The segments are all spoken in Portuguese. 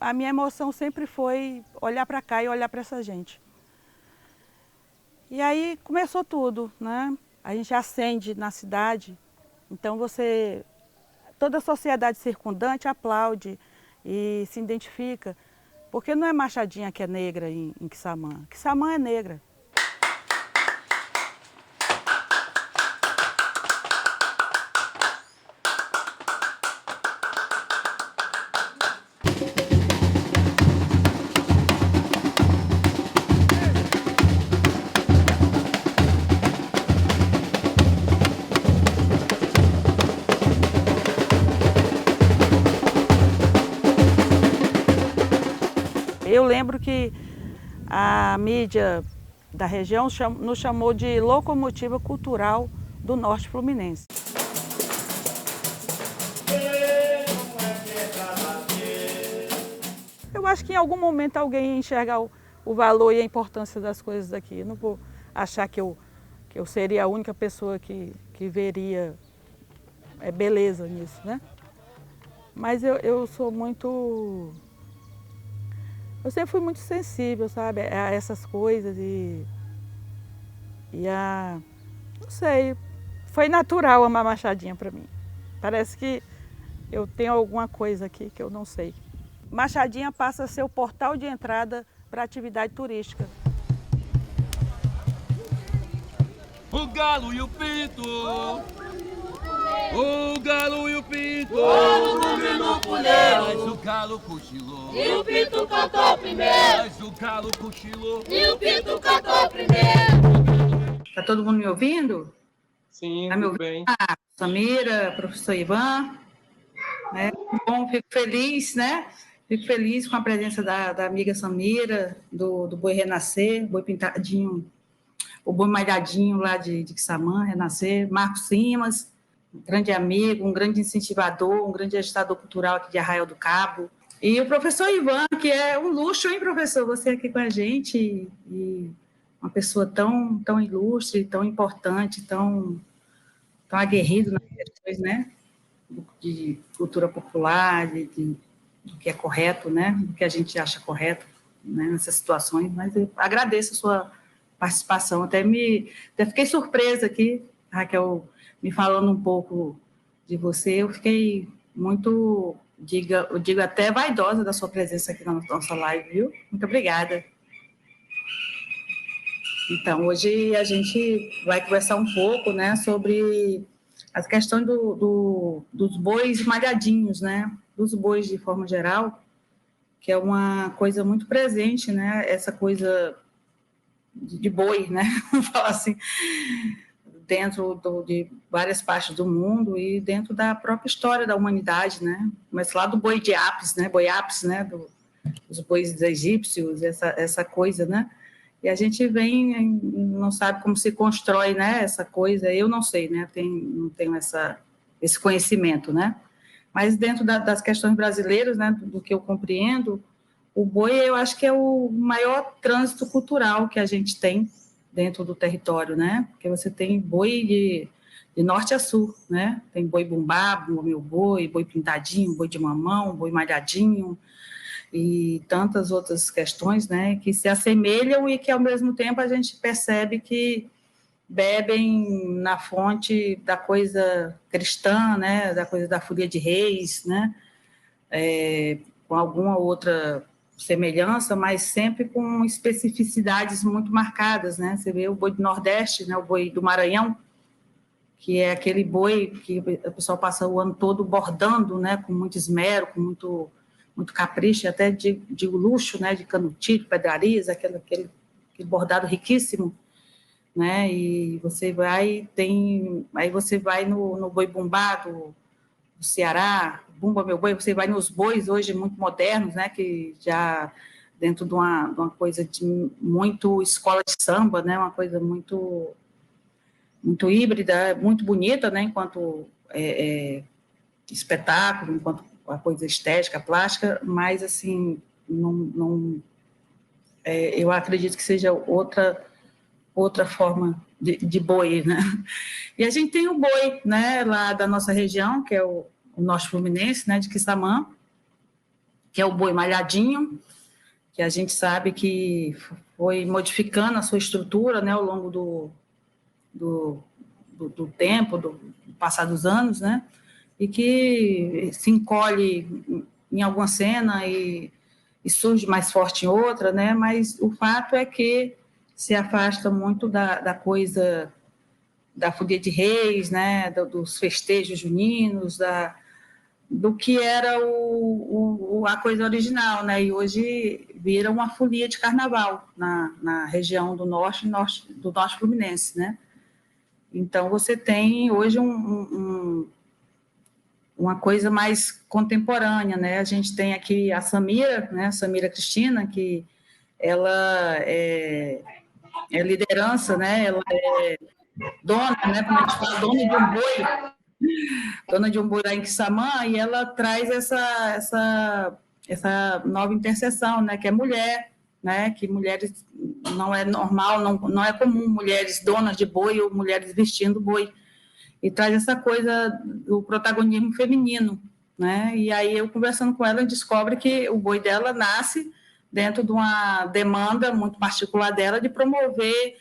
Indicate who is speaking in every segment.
Speaker 1: a minha emoção sempre foi olhar para cá e olhar para essa gente. E aí começou tudo, né? A gente acende na cidade, então toda a sociedade circundante aplaude e se identifica, porque não é Machadinha que é negra em Quissamã. Quissamã é negra. Eu lembro que a mídia da região nos chamou de locomotiva cultural do Norte Fluminense. Eu acho que em algum momento alguém ia enxergar o valor e a importância das coisas aqui. Eu não vou achar que eu seria a única pessoa que veria beleza nisso, né? Mas eu sou muito... Eu sempre fui muito sensível, sabe, a essas coisas não sei, foi natural amar Machadinha para mim. Parece que eu tenho alguma coisa aqui que eu não sei. Machadinha passa a ser o portal de entrada para a atividade turística.
Speaker 2: O galo e o pinto, o galo e o pinto,
Speaker 3: o dorme no puleiro,
Speaker 2: mas o galo cochilou,
Speaker 3: e o pinto cantou primeiro,
Speaker 2: mas o galo cochilou,
Speaker 3: e o pinto cantou primeiro.
Speaker 4: Tá todo mundo me ouvindo?
Speaker 5: Sim,
Speaker 4: Tá me
Speaker 5: tudo
Speaker 4: ouvindo?
Speaker 5: bem.
Speaker 4: Samira, professor Ivan, né? Bom, fico feliz, né? Fico feliz com a presença da amiga Samira, do Boi Renascer, Boi Pintadinho, o Boi Malhadinho lá de Quissamã, Renascer, Marcos Simas, um grande amigo, um grande incentivador, um grande agitador cultural aqui de Arraial do Cabo. E o professor Ivan, que é um luxo, hein, professor? Você aqui com a gente, e uma pessoa tão ilustre, tão importante, tão aguerrido nas questões, né? De cultura popular, do que é correto, né? Do que a gente acha correto, né? Nessas situações. Mas eu agradeço a sua participação. Até fiquei surpresa aqui, Raquel, me falando um pouco de você. Eu fiquei muito, eu digo até vaidosa da sua presença aqui na nossa live, viu? Muito obrigada. Então, hoje a gente vai conversar um pouco, né, sobre as questões dos bois malhadinhos, né, dos bois de forma geral, que é uma coisa muito presente, né, essa coisa de boi, né, vamos falar assim, dentro de várias partes do mundo e dentro da própria história da humanidade, né, mas lá do boi de Apis, né, dos bois egípcios, essa coisa, né. E a gente não sabe como se constrói, né, essa coisa, eu não sei, né, não tenho esse conhecimento, né, mas dentro das questões brasileiras, né, do que eu compreendo, o boi eu acho que é o maior trânsito cultural que a gente tem dentro do território, né, porque você tem boi de norte a sul, né, tem boi bumbá, meu boi pintadinho, boi de mamão, boi malhadinho, e tantas outras questões, né, que se assemelham e que, ao mesmo tempo, a gente percebe que bebem na fonte da coisa cristã, né, da coisa da folia de reis, né, com alguma outra semelhança, mas sempre com especificidades muito marcadas, né, você vê o boi do Nordeste, né, o boi do Maranhão, que é aquele boi que o pessoal passa o ano todo bordando, né, com muito esmero, com muito capricho, até digo luxo, né, de canutilho, pedrarias, aquele bordado riquíssimo, né, e você vai, aí você vai no boi bumbá do Ceará, Bumba Meu Boi, você vai nos bois hoje muito modernos, né, que já dentro de uma coisa de muito escola de samba, né, uma coisa muito híbrida, muito bonita, né, enquanto espetáculo, enquanto a coisa estética, plástica, mas, assim, eu acredito que seja outra forma de boi, né? E a gente tem o boi, né, lá da nossa região, que é o Norte Fluminense, né, de Quissamã, que é o boi malhadinho, que a gente sabe que foi modificando a sua estrutura, né, ao longo do tempo, do passar dos anos, né, e que se encolhe em alguma cena e surge mais forte em outra, né, mas o fato é que se afasta muito da coisa da folia de reis, né, dos festejos juninos, do que era a coisa original, né? E hoje vira uma folia de carnaval na região do norte fluminense, né? Então você tem hoje uma coisa mais contemporânea, né? A gente tem aqui a Samira, né? Samira Cristina, que ela é liderança, né? Ela é dona, né? Como a gente fala, dona de um boi lá em Quissamã, e ela traz essa nova interseção, né, que é mulher, né, que mulheres não é normal, não é comum mulheres donas de boi ou mulheres vestindo boi, e traz essa coisa do protagonismo feminino, né, e aí eu conversando com ela, descobre que o boi dela nasce dentro de uma demanda muito particular dela de promover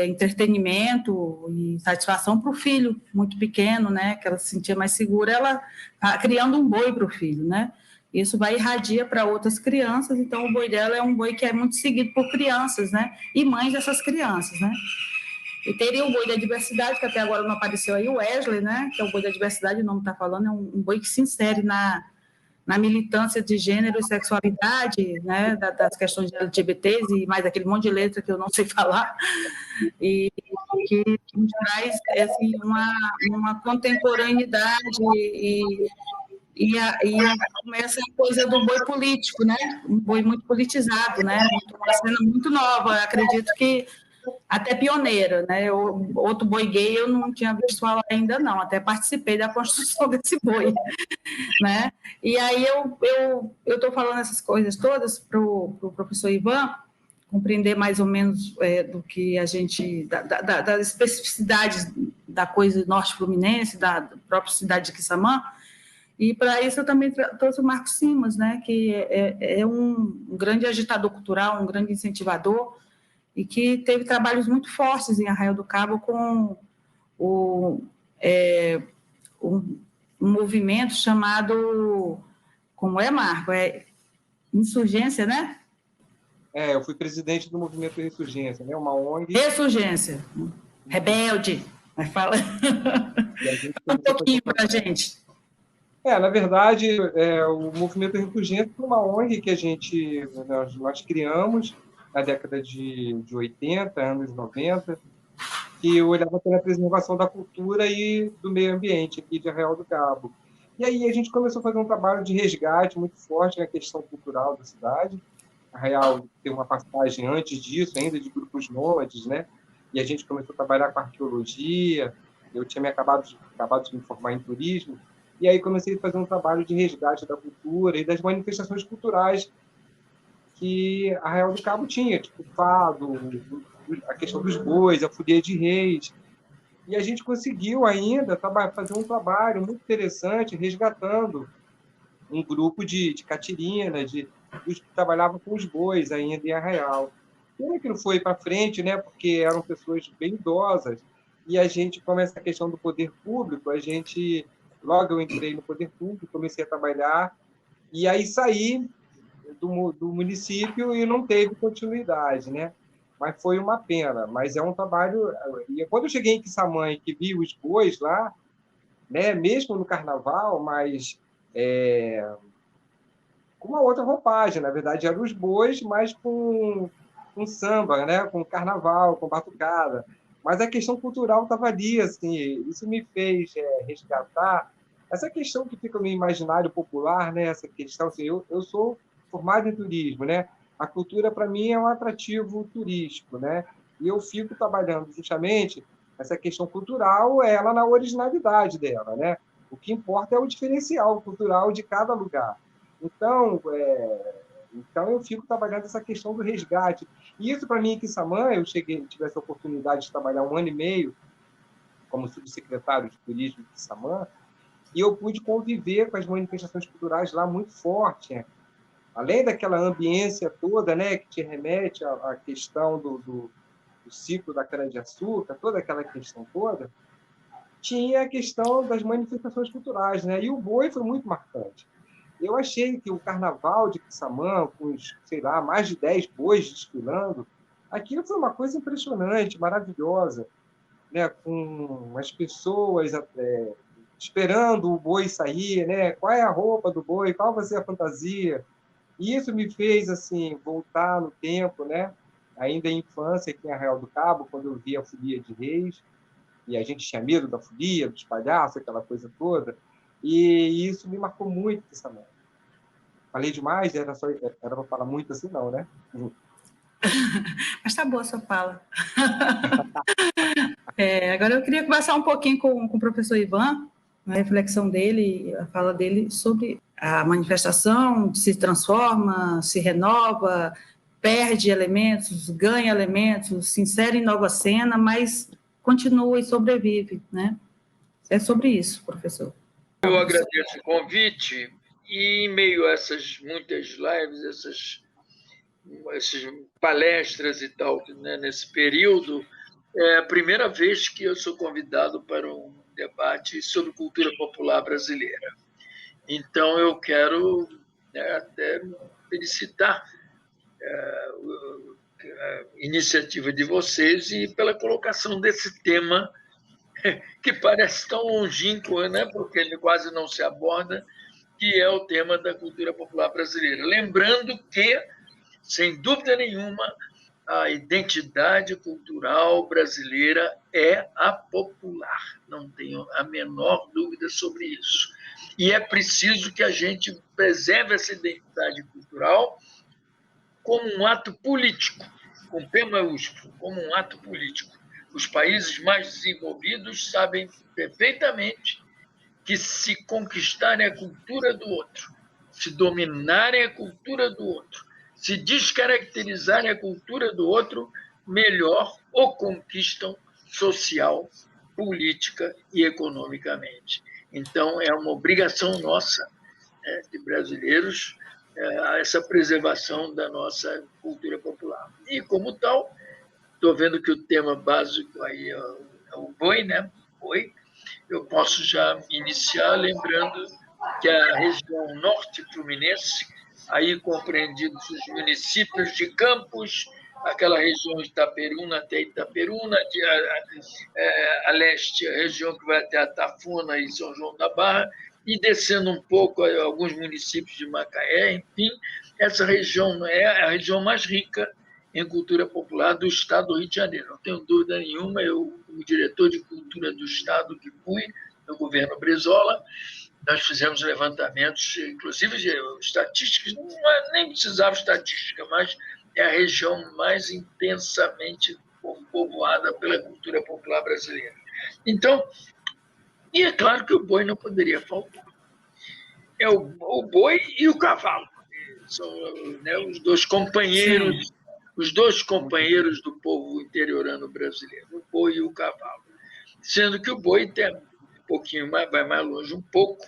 Speaker 4: entretenimento e satisfação para o filho muito pequeno, né, que ela se sentia mais segura, ela criando um boi para o filho, né, isso vai irradia para outras crianças, então o boi dela é um boi que é muito seguido por crianças, né, e mães dessas crianças, né, e teria o boi da diversidade, que até agora não apareceu aí, o Wesley, né, que é o boi da diversidade, o nome está falando, é um boi que se insere na militância de gênero e sexualidade, né, das questões de LGBTs e mais aquele monte de letra que eu não sei falar, e que nos traz assim, uma contemporaneidade começa a coisa do boi político, né, um boi muito politizado, né, uma cena muito nova, acredito que até pioneira, né? Outro boi gay eu não tinha visto falar ainda não, até participei da construção desse boi, né? E aí eu estou falando essas coisas todas para o professor Ivan compreender mais ou menos do que a gente, das especificidades da coisa norte-fluminense, da própria cidade de Quissamã, e para isso eu também trouxe o Marcos Simas, né? Que é um grande agitador cultural, um grande incentivador, e que teve trabalhos muito fortes em Arraial do Cabo com um movimento chamado, como é, Marco? É Insurgência, né?
Speaker 5: Eu fui presidente do movimento Ressurgência, né? Uma ONG.
Speaker 4: Ressurgência, rebelde, mas fala um pouquinho para a gente.
Speaker 5: Na verdade, o movimento Ressurgência foi uma ONG que nós criamos na década de 80, anos 90, que olhava pela preservação da cultura e do meio ambiente aqui de Arraial do Cabo. E aí a gente começou a fazer um trabalho de resgate muito forte na questão cultural da cidade. Arraial teve uma passagem antes disso, ainda de grupos nômades, né? E a gente começou a trabalhar com arqueologia, eu tinha acabado de me formar em turismo, e aí comecei a fazer um trabalho de resgate da cultura e das manifestações culturais que Arraial do Cabo tinha, tipo o fado, a questão dos bois, a folia de reis. E a gente conseguiu ainda fazer um trabalho muito interessante, resgatando um grupo de Catirina, que trabalhava com os bois ainda em Arraial. Pena que não foi para frente, né, porque eram pessoas bem idosas, e a gente, com essa questão do poder público, logo eu entrei no poder público, comecei a trabalhar, e aí saí do município e não teve continuidade, né? Mas foi uma pena. Mas é um trabalho... E quando eu cheguei em Quissamã e que vi os bois lá, né, mesmo no carnaval, mas com uma outra roupagem, na verdade, eram os bois, mas com samba, né, com carnaval, com batucada. Mas a questão cultural estava ali, assim, isso me fez resgatar essa questão que fica no imaginário popular, né, essa questão, assim, eu sou formado em turismo, né? A cultura, para mim, é um atrativo turístico, né? E eu fico trabalhando justamente essa questão cultural, ela na originalidade dela, né? O que importa é o diferencial cultural de cada lugar. Então eu fico trabalhando essa questão do resgate. E isso, para mim, em Quissamã, eu tive essa oportunidade de trabalhar 1 ano e meio como subsecretário de turismo de Quissamã, e eu pude conviver com as manifestações culturais lá muito forte, além daquela ambiência toda, né, que te remete à questão do ciclo da cana-de-açúcar, toda aquela questão toda, tinha a questão das manifestações culturais, né? E o boi foi muito marcante. Eu achei que o carnaval de Quissamã, com sei lá, mais de 10 bois desfilando, aquilo foi uma coisa impressionante, maravilhosa, né? Com as pessoas esperando o boi sair, né? Qual é a roupa do boi, qual vai ser a fantasia. E isso me fez assim voltar no tempo, né? Ainda em infância, aqui em Arraial do Cabo, quando eu via a Folia de Reis, e a gente tinha medo da folia, dos palhaços, aquela coisa toda. E isso me marcou muito essa mãe. Falei demais? Era para falar muito assim, não, né?
Speaker 4: Mas tá boa a sua fala. Agora eu queria conversar um pouquinho com o professor Ivan, a reflexão dele, a fala dele sobre a manifestação, se transforma, se renova, perde elementos, ganha elementos, se insere em nova cena, mas continua e sobrevive, né? É sobre isso, professor.
Speaker 6: Eu agradeço o convite e, em meio a essas muitas lives, essas palestras e tal, né, nesse período, é a primeira vez que eu sou convidado para um debate sobre cultura popular brasileira. Então, eu quero até felicitar a iniciativa de vocês e pela colocação desse tema que parece tão longínquo, né? Porque ele quase não se aborda, que é o tema da cultura popular brasileira. Lembrando que, sem dúvida nenhuma, a identidade cultural brasileira é a popular. Não tenho a menor dúvida sobre isso. E é preciso que a gente preserve essa identidade cultural como um ato político, com P maiúsculo, como um ato político. Os países mais desenvolvidos sabem perfeitamente que se conquistarem a cultura do outro, se dominarem a cultura do outro, se descaracterizarem a cultura do outro, melhor o conquistam social, política e economicamente. Então, é uma obrigação nossa, de brasileiros, essa preservação da nossa cultura popular. E, como tal, estou vendo que o tema básico aí é o boi, né? Boi. Eu posso já iniciar lembrando que a região norte fluminense, aí compreendidos os municípios de Campos, aquela região de Itaperuna até Itaperuna, a leste, a região que vai até Atafuna e São João da Barra, e descendo um pouco alguns municípios de Macaé, enfim, essa região é a região mais rica em cultura popular do estado do Rio de Janeiro. Não tenho dúvida nenhuma, eu, como diretor de cultura do estado que fui, no governo Brizola, nós fizemos levantamentos, inclusive de estatísticas, nem precisava estatística, mas é a região mais intensamente povoada pela cultura popular brasileira. Então, e é claro que o boi não poderia faltar. É o boi e o cavalo. São, né, os dois companheiros do povo interiorano brasileiro, o boi e o cavalo. Sendo que o boi tem um pouquinho mais, vai mais longe um pouco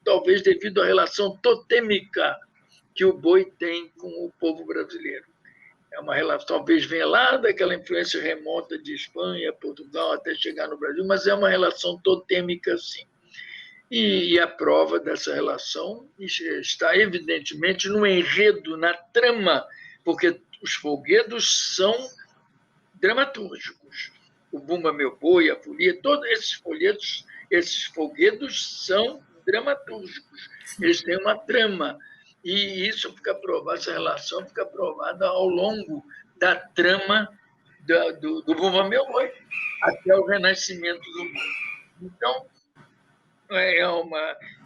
Speaker 6: talvez devido à relação totêmica que o boi tem com o povo brasileiro. É uma relação, talvez venha lá daquela influência remota de Espanha, Portugal, até chegar no Brasil, mas é uma relação totêmica, sim. E a prova dessa relação está, evidentemente, no enredo, na trama, porque os folguedos são dramatúrgicos. O Bumba Meu Boi, a Folia, todos esses folguedos são dramatúrgicos. Eles têm uma trama. E isso fica provado, essa relação fica provada ao longo da trama do Bumba Meu Boi, até o renascimento do boi. Então,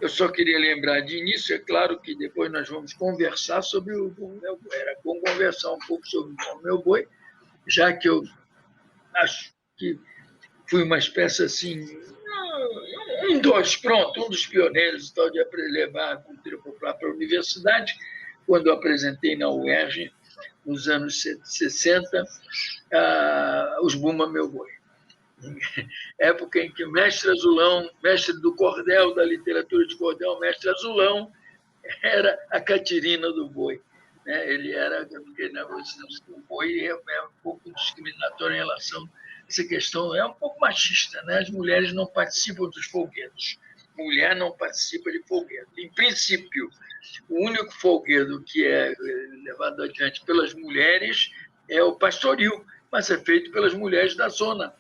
Speaker 6: eu só queria lembrar de início, é claro que depois nós vamos conversar sobre o Bumba Meu Boi. Era bom conversar um pouco sobre o Bumba Meu Boi, já que eu acho que fui uma espécie assim, um dos pioneiros então, de levar a cultura popular para a universidade, quando eu apresentei na UERJ, nos anos 60, os Bumba Meu Boi. Época em que o mestre Azulão, mestre do cordel, da literatura de cordel, mestre Azulão, era a Catirina do boi. Né? Ele era, porque o boi é um pouco discriminatório em relação a essa questão, é um pouco machista, né? As mulheres não participam dos folguedos. Mulher não participa de folguedo. Em princípio, o único folguedo que é levado adiante pelas mulheres é o pastoril, mas é feito pelas mulheres da zona,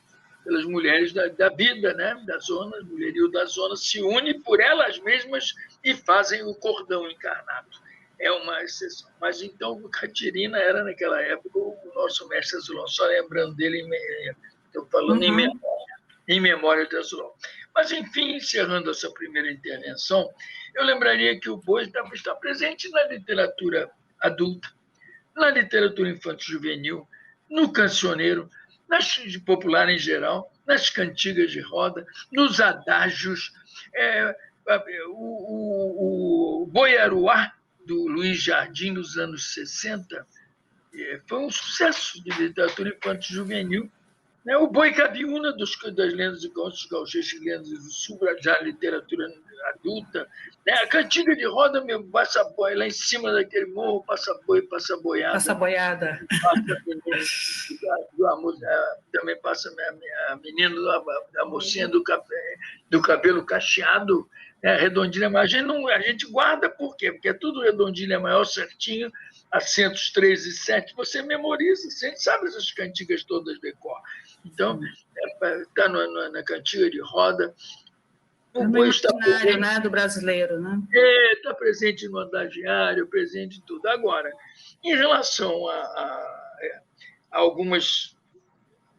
Speaker 6: pelas mulheres da vida, né? Da zona, o mulherio da zona se une por elas mesmas e fazem o cordão encarnado. É uma exceção. Mas então, Catirina era, naquela época, o nosso mestre Azulão, só lembrando dele, estou falando em memória de Azulão. Mas, enfim, encerrando essa primeira intervenção, eu lembraria que o boi está presente na literatura adulta, na literatura infanto-juvenil, no cancioneiro, nas popular em geral, nas cantigas de roda, nos adágios. O Boi Aruá, do Luiz Jardim, nos anos 60, foi um sucesso de literatura infanto-juvenil. O Boi Cabiúna, das lendas e contos gauchescos chilenos do sul, já literatura adulta. A cantiga de roda, meu, passa boi, lá em cima daquele morro, passa boi, passa boiada.
Speaker 4: Passa boiada.
Speaker 6: Também passa a menina, a mocinha do cabelo cacheado, redondilha, mas a gente guarda por quê? Porque é tudo redondilha maior, certinho, acentos 3 e 7, você memoriza, você sabe essas cantigas todas de cor. Então, está na cantiga de roda. O boi está presente,
Speaker 4: né, do brasileiro, né?
Speaker 6: Está presente no adagiário, presente em tudo. Agora, em relação a algumas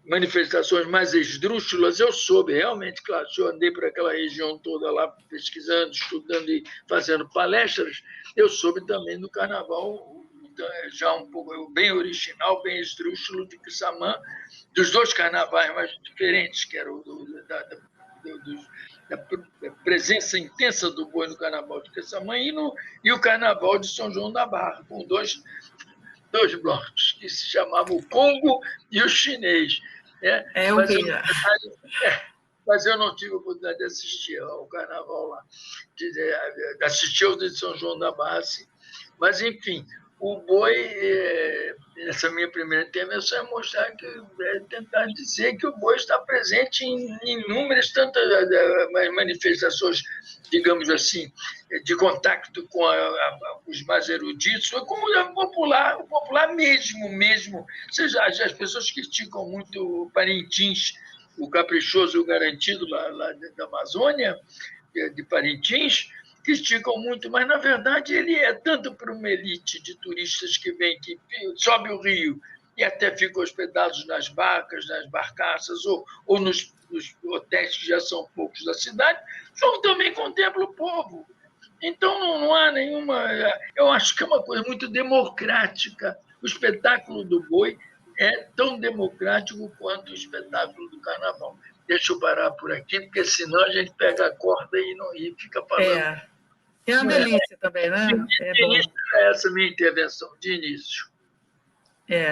Speaker 6: manifestações mais esdrúxulas, eu soube realmente, claro, eu andei por aquela região toda lá, pesquisando, estudando e fazendo palestras, eu soube também do carnaval, já um pouco bem original, bem esdrúxulo de Quissamã, dos dois carnavais mais diferentes, que era da presença intensa do boi no carnaval de Quissamã e o carnaval de São João da Barra, com dois blocos, que se chamavam o Congo e o Chinês. Mas eu não tive a oportunidade de assistir ao carnaval lá, de assistir ao de São João da Barra, sim. Mas, enfim, o boi, essa minha primeira intervenção é mostrar tentar dizer que o boi está presente em inúmeras tantas manifestações, digamos assim, de contato com os mais eruditos, como o popular mesmo. Ou seja, as pessoas criticam muito o Parintins, o caprichoso e o garantido lá da Amazônia, de Parintins, criticam muito, mas, na verdade, ele é tanto para uma elite de turistas que vem, que sobe o rio e até ficam hospedados nas barcas, nas barcaças ou nos hotéis que já são poucos da cidade, como também contempla o povo. Então, não há nenhuma... Eu acho que é uma coisa muito democrática. O espetáculo do boi é tão democrático quanto o espetáculo do carnaval. Deixa eu parar por aqui, porque senão a gente pega a corda e fica falando.
Speaker 4: É uma delícia também, né?
Speaker 6: De início, essa minha intervenção, de início.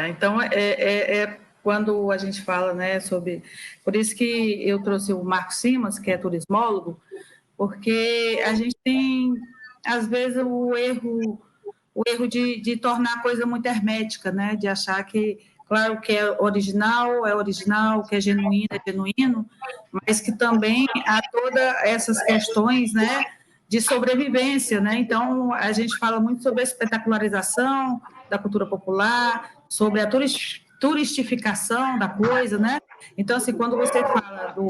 Speaker 4: Então, quando a gente fala, né, sobre... Por isso que eu trouxe o Marcos Simas, que é turismólogo, porque a gente tem, às vezes, o erro de tornar a coisa muito hermética, né? De achar que, claro, que é original, que é genuíno, mas que também há todas essas questões, né, de sobrevivência, né? Então, a gente fala muito sobre a espetacularização da cultura popular, sobre a turistificação da coisa, né? Então, assim, quando você fala do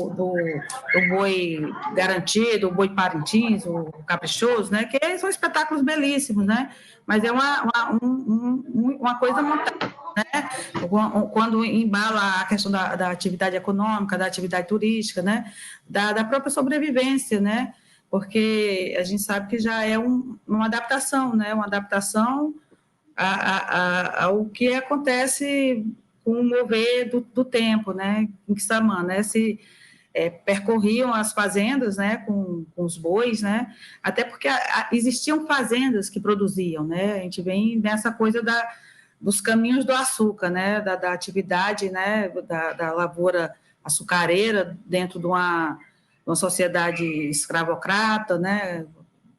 Speaker 4: boi garantido, o boi Parintins, o caprichoso, né? Que são espetáculos belíssimos, né? Mas é uma coisa montada, né? Quando embala a questão da atividade econômica, da atividade turística, né? Da própria sobrevivência, né? Porque a gente sabe que já é uma adaptação, né? Uma adaptação ao que acontece com o mover do tempo, né? Em Quissamã, né? Percorriam as fazendas, né? Com os bois, né? Até porque existiam fazendas que produziam, né? A gente vem nessa coisa dos caminhos do açúcar, né? Da atividade, né? Da lavoura açucareira dentro de uma sociedade escravocrata, né?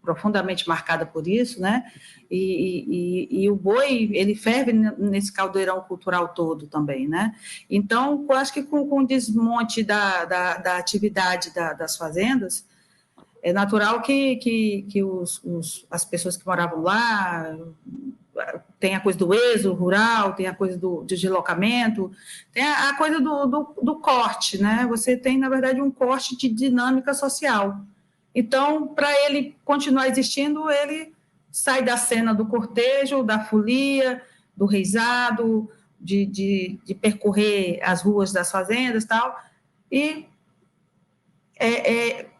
Speaker 4: profundamente marcada por isso, né? E o boi, ele ferve nesse caldeirão cultural todo também, né? Então, eu acho que com o desmonte da atividade das fazendas, é natural que as pessoas que moravam lá, tem a coisa do êxodo rural, tem a coisa do deslocamento, tem a coisa do corte, né? Você tem, na verdade, um corte de dinâmica social. Então, para ele continuar existindo, ele sai da cena do cortejo, da folia, do reizado, de percorrer as ruas das fazendas e tal, e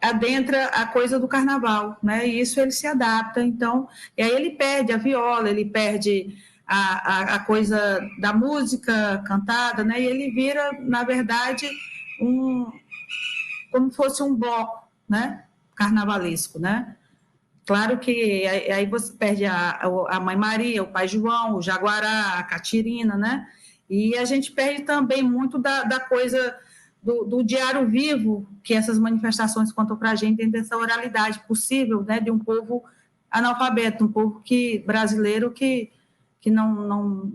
Speaker 4: adentra a coisa do carnaval, né? E isso ele se adapta, então, e aí ele perde a viola, ele perde a coisa da música cantada, né? E ele vira, na verdade, como fosse um bloco, né? Carnavalesco, né? Claro que aí você perde a Mãe Maria, o Pai João, o Jaguará, a Catirina, né? E a gente perde também muito da coisa do diário vivo que essas manifestações contam para a gente, dentro dessa oralidade possível, né? De um povo analfabeto, um povo brasileiro que não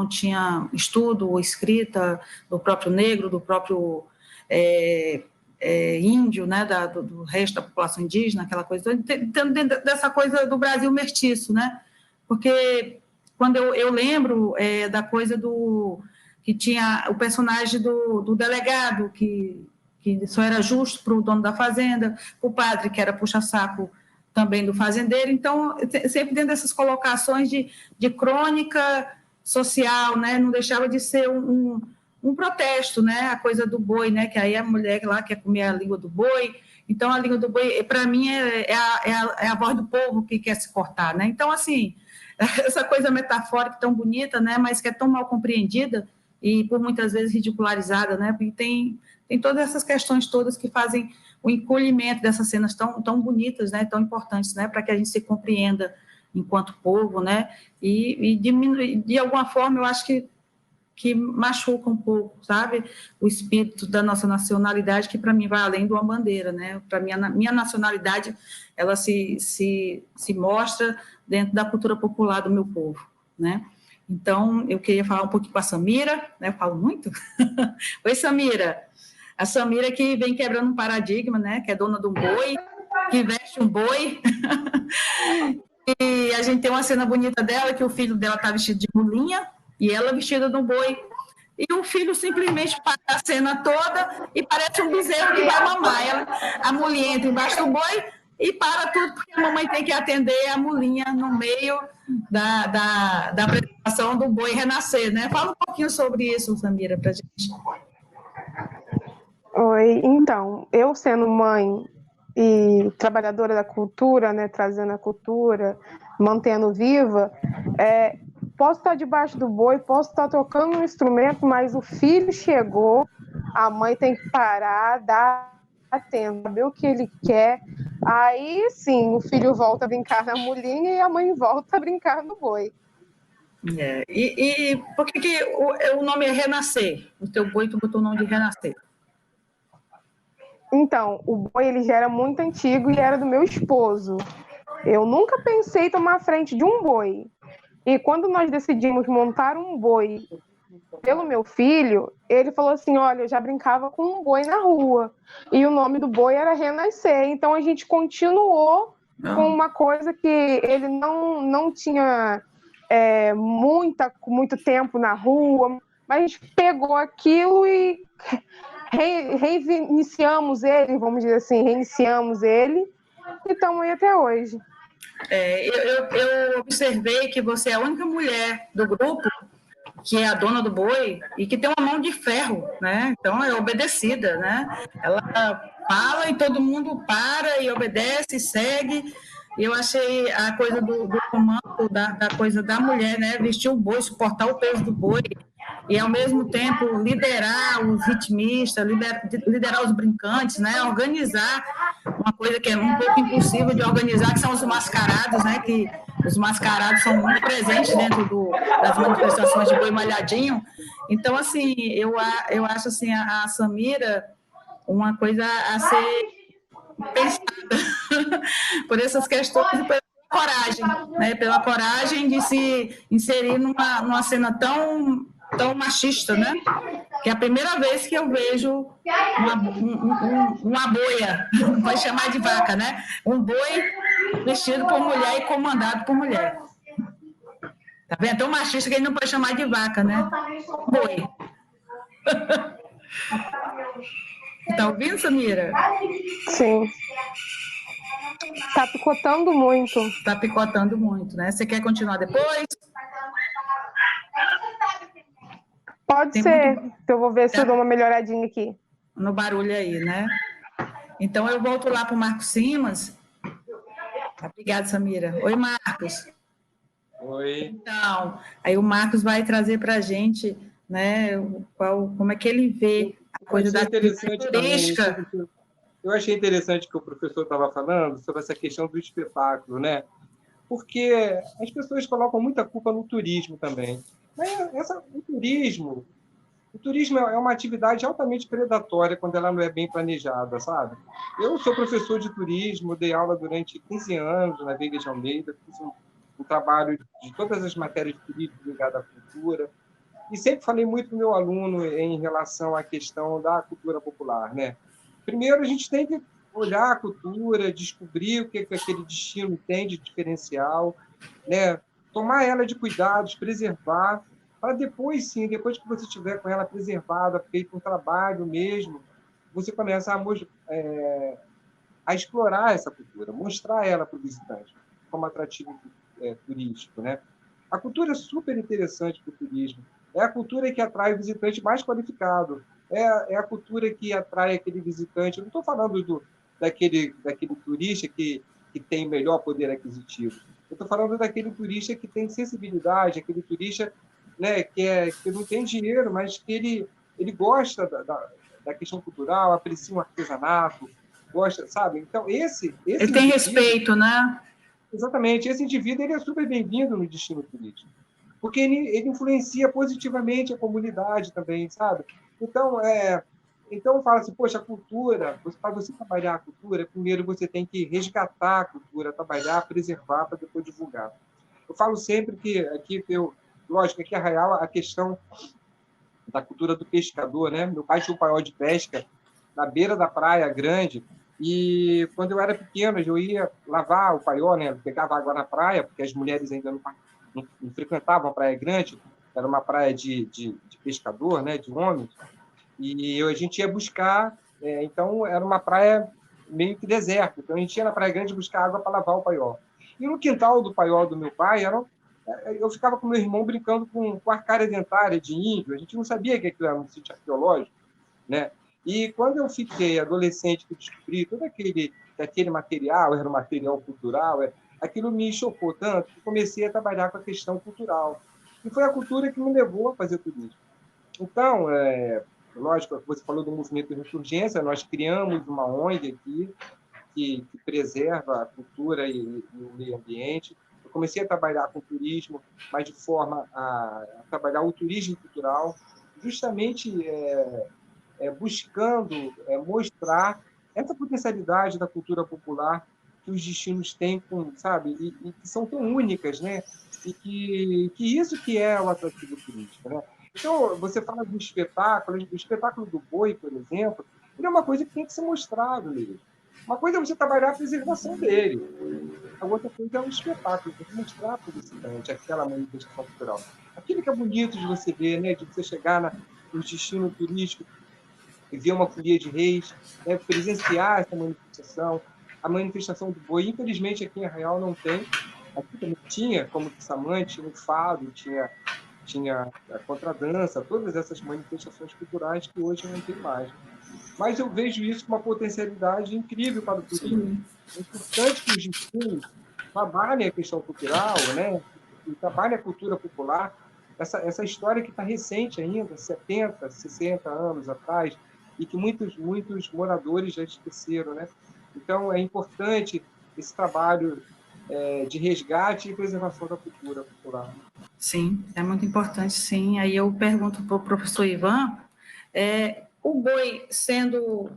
Speaker 4: tinha estudo ou escrita, do próprio negro, do próprio índio, né, do resto da população indígena, aquela coisa, dentro dessa coisa do Brasil mestiço, né? Porque quando eu lembro da coisa que tinha o personagem do delegado, que só era justo para o dono da fazenda, o padre, que era puxa-saco também do fazendeiro. Então, sempre dentro dessas colocações de crônica social, né? Não deixava de ser um protesto, né? A coisa do boi, né? Que aí a mulher lá quer comer a língua do boi. Então, a língua do boi, para mim, é a voz do povo que quer se cortar, né? Então, assim, essa coisa metafórica tão bonita, né? Mas que é tão mal compreendida e, por muitas vezes, ridicularizada, né? Porque tem todas essas questões todas que fazem o encolhimento dessas cenas tão bonitas, né? Tão importantes, né? Para que a gente se compreenda enquanto povo, né? E de alguma forma, eu acho que machuca um pouco, sabe? O espírito da nossa nacionalidade, que para mim vai além de uma bandeira, né? Para mim, a minha nacionalidade, ela se mostra dentro da cultura popular do meu povo, né? Então, eu queria falar um pouquinho com a Samira, né? Eu falo muito. Oi, Samira. A Samira que vem quebrando um paradigma, né? Que é dona de um boi, que veste um boi. E a gente tem uma cena bonita dela, que o filho dela está vestido de mulinha, e ela vestida de um boi. E o filho simplesmente para a cena toda e parece um bezerro que vai mamar. A mulinha entra embaixo do boi e para tudo, porque a mamãe tem que atender a mulinha no meio da apresentação do boi renascer, né? Fala um pouquinho sobre isso, Samira, para a gente.
Speaker 7: Oi, então, eu sendo mãe e trabalhadora da cultura, né, trazendo a cultura, mantendo viva, posso estar debaixo do boi, posso estar tocando um instrumento, mas o filho chegou, a mãe tem que parar, dar tempo, saber o que ele quer, aí sim, o filho volta a brincar na mulinha e a mãe volta a brincar no boi.
Speaker 4: E por que o nome é Renascer? O teu boi, tu botou o nome de Renascer.
Speaker 7: Então, o boi ele já era muito antigo e era do meu esposo. Eu nunca pensei em tomar a frente de um boi. E quando nós decidimos montar um boi pelo meu filho, ele falou assim, olha, eu já brincava com um boi na rua. E o nome do boi era Renascer. Então, a gente continuou com uma coisa que ele não tinha muito tempo na rua, mas a gente pegou aquilo e reiniciamos ele, vamos dizer assim, reiniciamos ele e estamos aí até hoje.
Speaker 4: Eu observei que você é a única mulher do grupo que é a dona do boi e que tem uma mão de ferro, né? Então é obedecida, né? Ela fala e todo mundo para e obedece e segue. Eu achei a coisa do comando, da coisa da mulher, né? Vestir o boi, suportar o peso do boi e, ao mesmo tempo, liderar os ritmistas, liderar os brincantes, né? Organizar uma coisa que é um pouco impossível de organizar, que são os mascarados, né? Que os mascarados são muito presentes dentro das manifestações de boi malhadinho. Então, assim, eu acho assim, a Samira uma coisa a ser pensada, por essas questões e pela coragem, né? Pela coragem de se inserir numa cena tão machista, né? Que é a primeira vez que eu vejo uma boia, não pode chamar de vaca, né? Um boi vestido por mulher e comandado por mulher. Tá vendo? Tão machista que ele não pode chamar de vaca, né? Boi. Tá ouvindo, Samira?
Speaker 7: Sim. Tá picotando muito.
Speaker 4: Tá picotando muito, né? Você quer continuar depois?
Speaker 7: Pode
Speaker 4: Tem
Speaker 7: ser.
Speaker 4: muito...
Speaker 7: Eu vou ver se eu dou uma melhoradinha aqui.
Speaker 4: No barulho aí, né? Então, eu volto lá para o Marcos Simas. Obrigada, Samira. Oi, Marcos.
Speaker 5: Oi.
Speaker 4: Então, aí o Marcos vai trazer para a gente, né, como é que ele vê a coisa da turística.
Speaker 5: Eu achei interessante que o professor estava falando sobre essa questão do espetáculo, né? Porque as pessoas colocam muita culpa no turismo também. O turismo é uma atividade altamente predatória quando ela não é bem planejada, sabe? Eu sou professor de turismo, dei aula durante 15 anos na Veiga de Almeida, fiz um trabalho de todas as matérias de turismo ligadas à cultura, e sempre falei muito para o meu aluno em relação à questão da cultura popular, né? Primeiro, a gente tem que olhar a cultura, descobrir o que aquele destino tem de diferencial, né? Tomar ela de cuidados, preservar, para depois, sim, depois que você tiver com ela preservada, feito um trabalho mesmo, você começa a explorar essa cultura, mostrar ela para o visitante como atrativo turístico, né? A cultura é super interessante para o turismo. É a cultura que atrai o visitante mais qualificado. É a cultura que atrai aquele visitante. Eu não estou falando daquele turista que tem melhor poder aquisitivo. Eu estou falando daquele turista que tem sensibilidade, aquele turista, né, que não tem dinheiro, mas que ele gosta da questão cultural, aprecia um artesanato, gosta, sabe? Então, esse
Speaker 4: ele tem respeito, né?
Speaker 5: Exatamente. Esse indivíduo ele é super bem-vindo no destino turístico, porque ele influencia positivamente a comunidade também, sabe? Então fala assim, poxa, a cultura, para você trabalhar a cultura, primeiro você tem que resgatar a cultura, trabalhar, preservar, para depois divulgar. Eu falo sempre que aqui, lógico, aqui em Arraial, a questão da cultura do pescador, né? Meu pai tinha um paiol de pesca na beira da praia grande, e quando eu era pequeno, eu ia lavar o paiol, né? Eu pegava água na praia, porque as mulheres ainda não frequentavam a praia grande, era uma praia de pescador, né? De homens, e a gente ia buscar, então era uma praia meio que deserta, então a gente ia na praia grande buscar água para lavar o paiol. E no quintal do paiol do meu pai, eu ficava com meu irmão brincando com arcária dentária de índio, a gente não sabia que aquilo era um sítio arqueológico, né? E quando eu fiquei adolescente, que descobri todo aquele material, era um material cultural, aquilo me chocou tanto que comecei a trabalhar com a questão cultural. E foi a cultura que me levou a fazer turismo. Então, lógico, você falou do movimento de ressurgência, nós criamos uma ONG aqui que preserva a cultura e o meio ambiente. Eu comecei a trabalhar com turismo, mas de forma a trabalhar o turismo cultural, justamente buscando mostrar essa potencialidade da cultura popular que os destinos têm, sabe, e que são tão únicas, né? E que isso que é o atrativo turístico, né? Então, você fala do espetáculo, o espetáculo do boi, por exemplo, ele é uma coisa que tem que ser mostrado mesmo. Uma coisa é você trabalhar a preservação dele, a outra coisa é o espetáculo, tem que mostrar para o visitante aquela manifestação cultural. Aquilo que é bonito de você ver, né? De você chegar no destino turístico e ver uma folia de reis, né? Presenciar essa manifestação, a manifestação do boi. Infelizmente, aqui em Arraial não tem. Aqui também tinha, como Quissamã, o fado, tinha a contradança, todas essas manifestações culturais que hoje não tem mais. Mas eu vejo isso com uma potencialidade incrível para o turismo. É importante que os destinos trabalhem a questão cultural, né? E trabalhem a cultura popular. Essa história que está recente ainda, 70, 60 anos atrás, e que muitos moradores já esqueceram, né? Então, é importante esse trabalho de resgate e preservação da cultura popular.
Speaker 4: Sim, é muito importante, sim. Aí eu pergunto para o professor Ivan, o boi sendo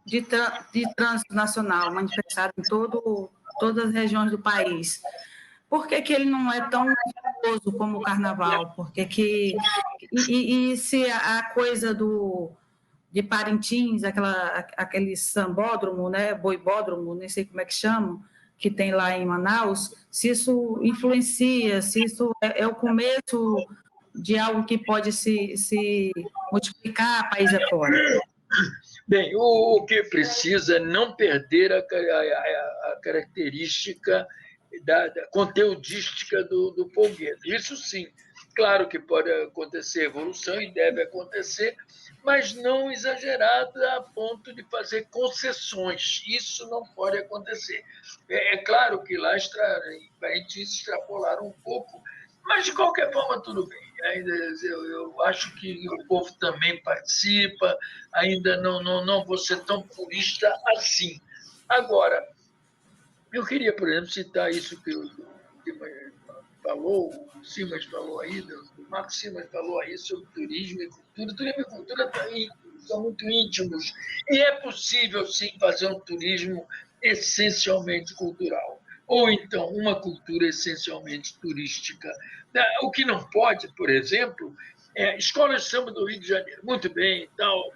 Speaker 4: de trânsito nacional, manifestado em todo todas as regiões do país. Por que ele não é tão famoso como o carnaval? E se a coisa de Parintins, aquele sambódromo, né, boibódromo, nem sei como é que chamam, que tem lá em Manaus, se isso influencia, se isso é o começo de algo que pode se multiplicar país afora.
Speaker 6: Bem, o que precisa é não perder a característica da conteudística do folguedo. Isso sim, claro que pode acontecer evolução e deve acontecer, mas não exagerada a ponto de fazer concessões. Isso não pode acontecer. É claro que lá a gente extrapolar um pouco, mas de qualquer forma tudo bem. Eu acho que o povo também participa, ainda não vou ser tão purista assim. Agora, eu queria, por exemplo, citar isso que o falou, o Simas falou aí, o Marcos Simas falou aí sobre turismo e cultura. Turismo e cultura são muito íntimos. E é possível, sim, fazer um turismo essencialmente cultural. Ou então uma cultura essencialmente turística. O que não pode, por exemplo, é escolas de samba do Rio de Janeiro. Muito bem, tal,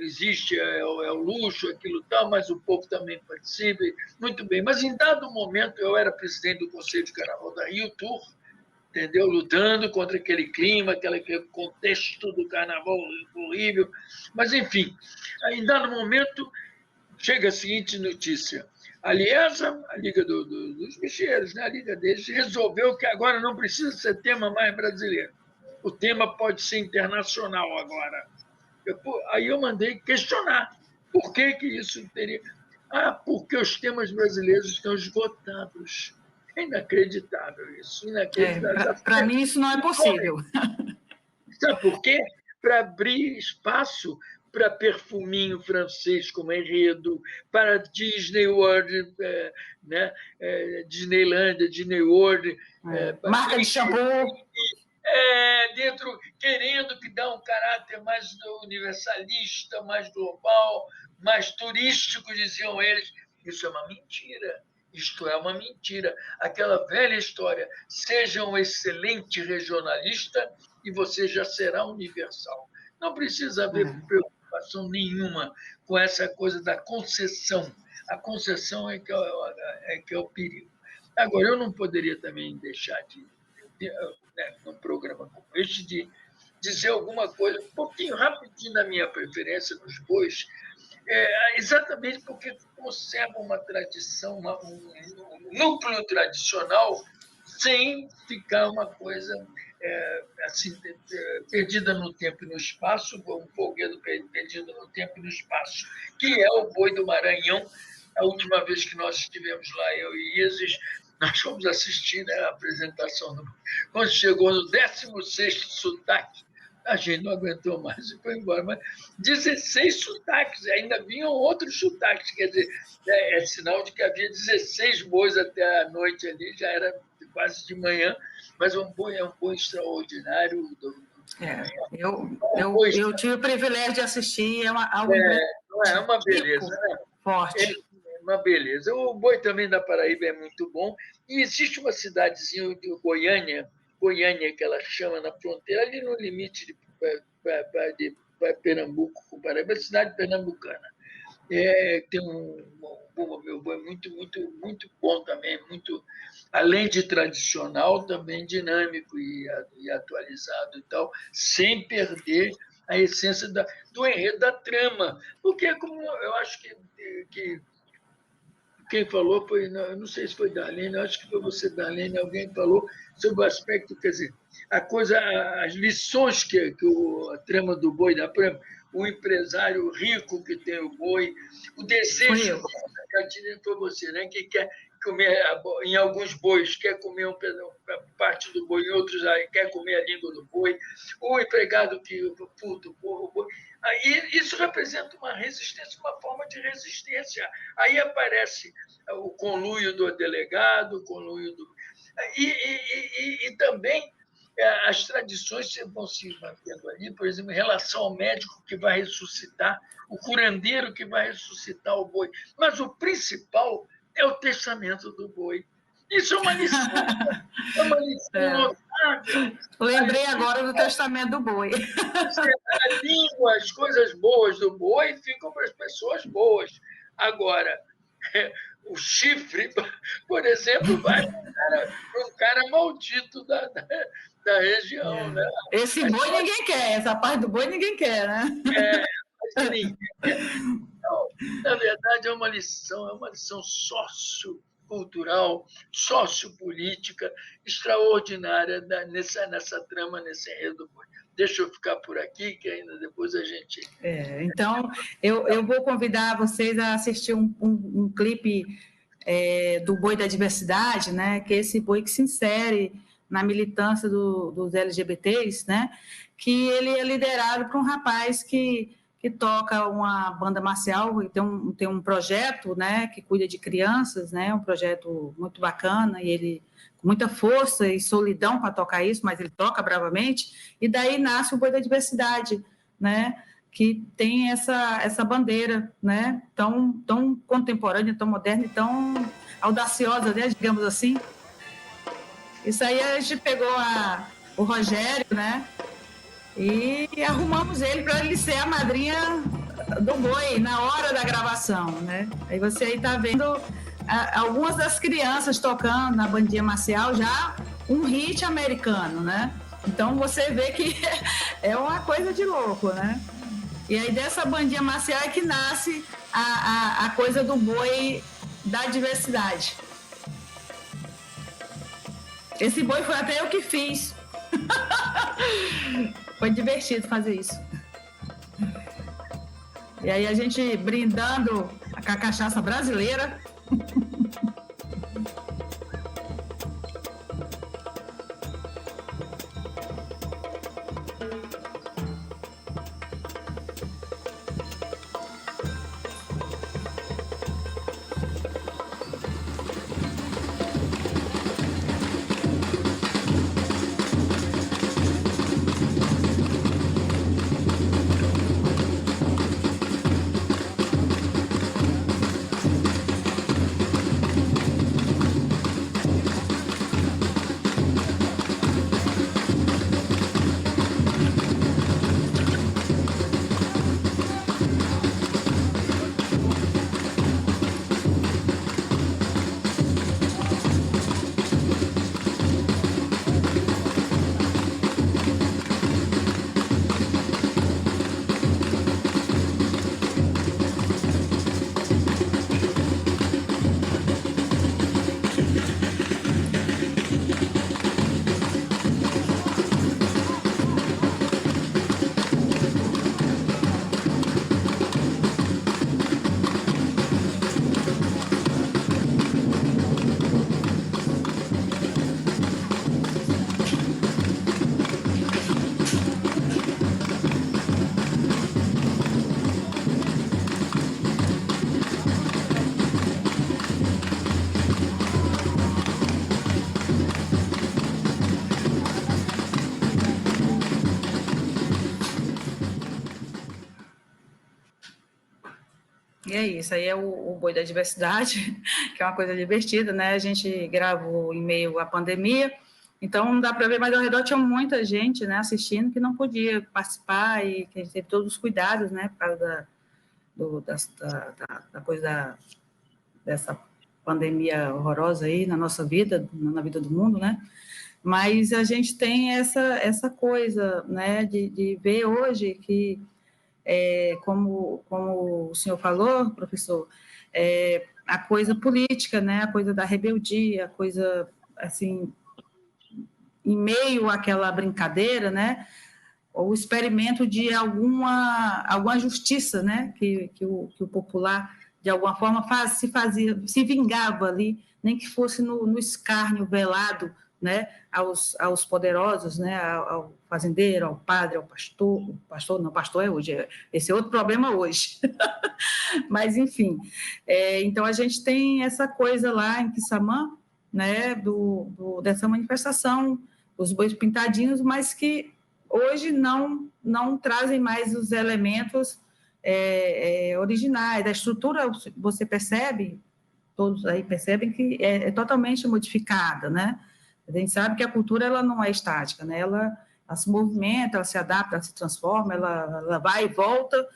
Speaker 6: existe o luxo, aquilo tal, mas o povo também participa, muito bem. Mas em dado momento eu era presidente do Conselho de Carnaval da Rio Tour, entendeu? Lutando contra aquele clima, aquele contexto do carnaval horrível. Mas, enfim, em dado momento chega a seguinte notícia. A Liesa, a Liga dos Bicheiros, né? A Liga deles, resolveu que agora não precisa ser tema mais brasileiro. O tema pode ser internacional agora. Aí eu mandei questionar. Por que isso teria... porque os temas brasileiros estão esgotados. É inacreditável isso.
Speaker 4: Para mim, isso não é possível.
Speaker 6: Sabe por quê? Para abrir espaço para perfuminho francês como enredo, para Disney World, né? Disneylândia, Disney World.
Speaker 4: Marca de shampoo.
Speaker 6: Dentro, querendo que dá um caráter mais universalista, mais global, mais turístico, diziam eles. Isso é uma mentira. Isto é uma mentira. Aquela velha história, seja um excelente regionalista e você já será universal. Não precisa haver preocupação nenhuma com essa coisa da concessão. A concessão é que é o perigo. Agora, eu não poderia também deixar num programa como este, de dizer alguma coisa, um pouquinho rapidinho da minha preferência nos bois, exatamente porque conserva uma tradição, um núcleo tradicional, sem ficar uma coisa assim, perdida no tempo e no espaço, um folguedo perdido no tempo e no espaço, que é o boi do Maranhão. A última vez que nós estivemos lá, eu e Isis, nós fomos assistir, né, a apresentação. Quando chegou no 16º sotaque, a gente não aguentou mais e foi embora. Mas 16 sotaques, ainda vinham outros sotaques, quer dizer, é sinal de que havia 16 bois até a noite ali, já era quase de manhã, mas é um boi extraordinário.
Speaker 4: Eu tive o privilégio de assistir, é
Speaker 6: uma beleza, né?
Speaker 4: Forte.
Speaker 6: Uma beleza. O boi também da Paraíba é muito bom. E existe uma cidadezinha de Goiânia, que ela chama, na fronteira, ali no limite de Pernambuco com Paraíba, a cidade pernambucana. Tem um boi muito, muito, muito bom também, muito, além de tradicional, também dinâmico e atualizado e tal, sem perder a essência do enredo, da trama. Porque, como eu acho que quem falou foi, não sei se foi Darlene, acho que foi você, Darlene, alguém falou sobre o aspecto, quer dizer, as lições que a trama do boi dá, por exemplo, o empresário rico que tem o boi, o desejo, foi você, né, que quer comer, em alguns bois, quer comer parte do boi, em outros quer comer a língua do boi, o empregado que puta o boi. Aí, isso representa uma resistência, uma forma de resistência. Aí aparece o conluio do delegado, o conluio do... E também as tradições vão se mantendo ali, por exemplo, em relação ao médico que vai ressuscitar, o curandeiro que vai ressuscitar o boi. Mas o principal é o testamento do boi. Isso é uma lição, é uma lição notável.
Speaker 4: Lembrei agora do testamento do boi.
Speaker 6: A língua, as coisas boas do boi ficam para as pessoas boas. Agora, o chifre, por exemplo, vai para um cara maldito da região. Né?
Speaker 4: Esse boi ninguém quer, essa parte do boi ninguém quer, né?
Speaker 6: Então, na verdade, é uma lição sociocultural, sociopolítica extraordinária nessa trama, nesse enredo. Deixa eu ficar por aqui, que ainda depois a gente...
Speaker 4: Então, eu vou convidar vocês a assistir um clipe do Boi da Diversidade, né? Que é esse boi que se insere na militância dos LGBTs, né? Que ele é liderado por um rapaz que toca uma banda marcial, e tem um projeto, né, que cuida de crianças, né, um projeto muito bacana, e ele com muita força e solidão para tocar isso, mas ele toca bravamente, e daí nasce o Boi da Diversidade, né, que tem essa bandeira, né, tão contemporânea, tão moderna e tão audaciosa, né, digamos assim. Isso aí a gente pegou o Rogério, né, e arrumamos ele para ele ser a madrinha do boi na hora da gravação, né? Aí você aí está vendo algumas das crianças tocando na bandinha marcial já um hit americano, né? Então você vê que é uma coisa de louco, né? E aí dessa bandinha marcial é que nasce a coisa do boi da diversidade. Esse boi foi até eu que fiz. Foi divertido fazer isso. E aí a gente brindando com a cachaça brasileira. E é isso, aí é o Boi da Diversidade, que é uma coisa divertida, né? A gente gravou em meio à pandemia, então não dá para ver, mas ao redor tinha muita gente, né, assistindo que não podia participar e que a gente teve todos os cuidados, né, por causa da coisa dessa pandemia horrorosa aí na nossa vida, na vida do mundo, né? Mas a gente tem essa coisa, né, de ver hoje que como o senhor falou, professor, a coisa política, né, a coisa da rebeldia, a coisa, assim, em meio àquela brincadeira, né, o experimento de alguma justiça, né, que o popular, de alguma forma, se vingava ali, nem que fosse no escárnio velado, né, aos poderosos, né, ao fazendeiro, ao padre, ao pastor não, pastor é hoje, esse é outro problema hoje, mas enfim, então a gente tem essa coisa lá em Quissamã, né, dessa manifestação, os bois pintadinhos, mas que hoje não trazem mais os elementos originais, da estrutura, você percebe, todos aí percebem que é totalmente modificada, né? A gente sabe que a cultura ela não é estática, né? Ela se movimenta, ela se adapta, ela se transforma, ela vai e volta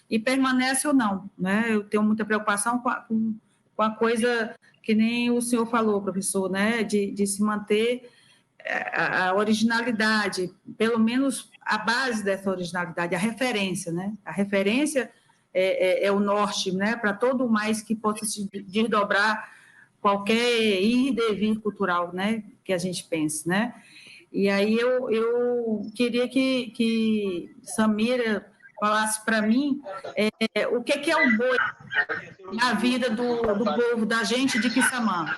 Speaker 4: e permanece ou não, né? Eu tenho muita preocupação com a coisa que nem o senhor falou, professor, né? De se manter a originalidade, pelo menos a base dessa originalidade, a referência, né? A referência é o norte, né? Para todo o mais que possa se desdobrar qualquer ir e devir cultural, né? Que a gente pense, né? E aí eu queria que Samira falasse para mim o que é o boi na vida do povo, da gente de Quissamã.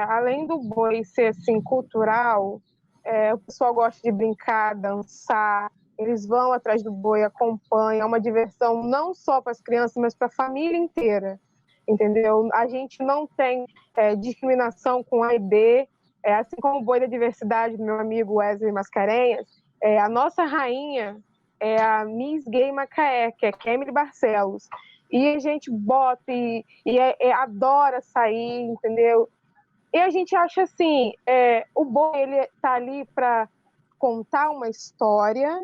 Speaker 7: Além do boi ser assim, cultural, o pessoal gosta de brincar, dançar, eles vão atrás do boi, acompanham, é uma diversão não só para as crianças, mas para a família inteira, entendeu? A gente não tem discriminação com A e B, assim como o boi da diversidade do meu amigo Wesley Mascarenhas, a nossa rainha é a Miss Gay Macaé, que é Kemily Barcelos, e a gente bota e adora sair, entendeu? E a gente acha assim, o boi ele tá ali para contar uma história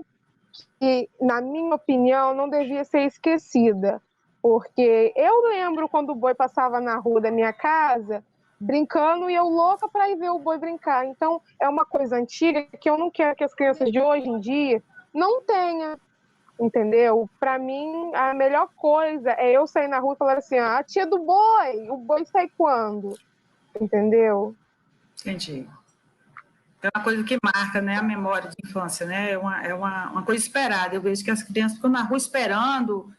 Speaker 7: que, na minha opinião, não devia ser esquecida. Porque eu lembro quando o boi passava na rua da minha casa, brincando, e eu louca para ir ver o boi brincar. Então, é uma coisa antiga que eu não quero que as crianças de hoje em dia não tenham, entendeu? Para mim, a melhor coisa é eu sair na rua e falar assim, a tia do boi, o boi sai quando? Entendeu?
Speaker 4: Entendi. É uma coisa que marca, né, a memória de infância, né? É uma coisa esperada. Eu vejo que as crianças ficam na rua esperando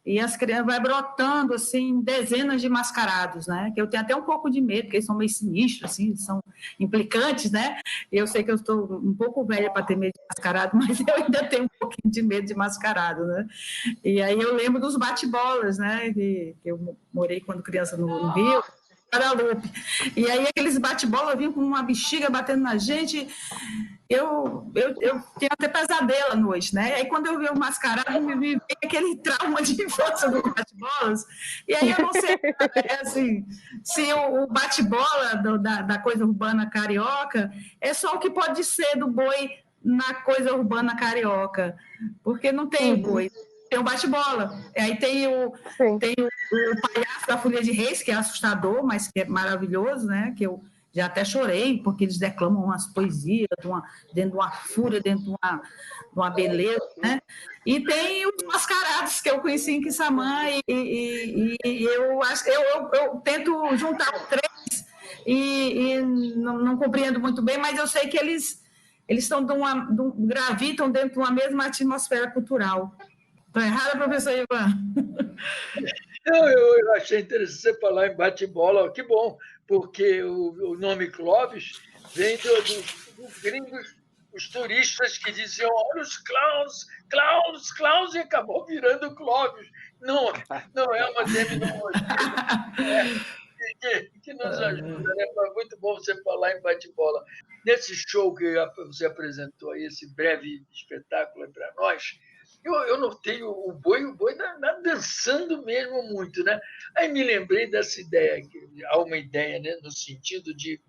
Speaker 4: e as crianças vai brotando, assim, dezenas de mascarados, né? Que eu tenho até um pouco de medo, porque eles são meio sinistros, assim, são implicantes, né? Eu sei que eu estou um pouco velha para ter medo de mascarado, mas eu ainda tenho um pouquinho de medo de mascarado, né? E aí eu lembro dos bate-bolas, né? Que eu morei quando criança no Rio, Guadalupe. E aí aqueles bate-bola vinham com uma bexiga batendo na gente. Eu tinha até pesadelo à noite, né? Aí quando eu vi o mascarado, me veio aquele trauma de infância do bate-bolas. E aí eu não sei assim, se o bate-bola da coisa urbana carioca é só o que pode ser do boi na coisa urbana carioca, porque não tem boi. Tem o bate-bola. Aí tem o palhaço da Folia de Reis, que é assustador, mas que é maravilhoso, né? Que eu já até chorei, porque eles declamam umas poesias dentro de uma fúria, dentro de uma beleza, né? E tem os mascarados que eu conheci em Quissamã, e eu tento juntar os três e não compreendo muito bem, mas eu sei que eles gravitam dentro de uma mesma atmosfera cultural. Estou errada, professor Ivan?
Speaker 6: Eu achei interessante você falar em bate-bola, que bom, porque o nome Clóvis vem dos gringos, os turistas que diziam, olha os Klaus, e acabou virando Clóvis. Não é uma terminologia que nos ajuda, né? Foi muito bom você falar em bate-bola. Nesse show que você apresentou aí, esse breve espetáculo para nós, eu notei o boi dançando mesmo muito, né? Aí me lembrei dessa ideia, que há uma ideia, né, no sentido de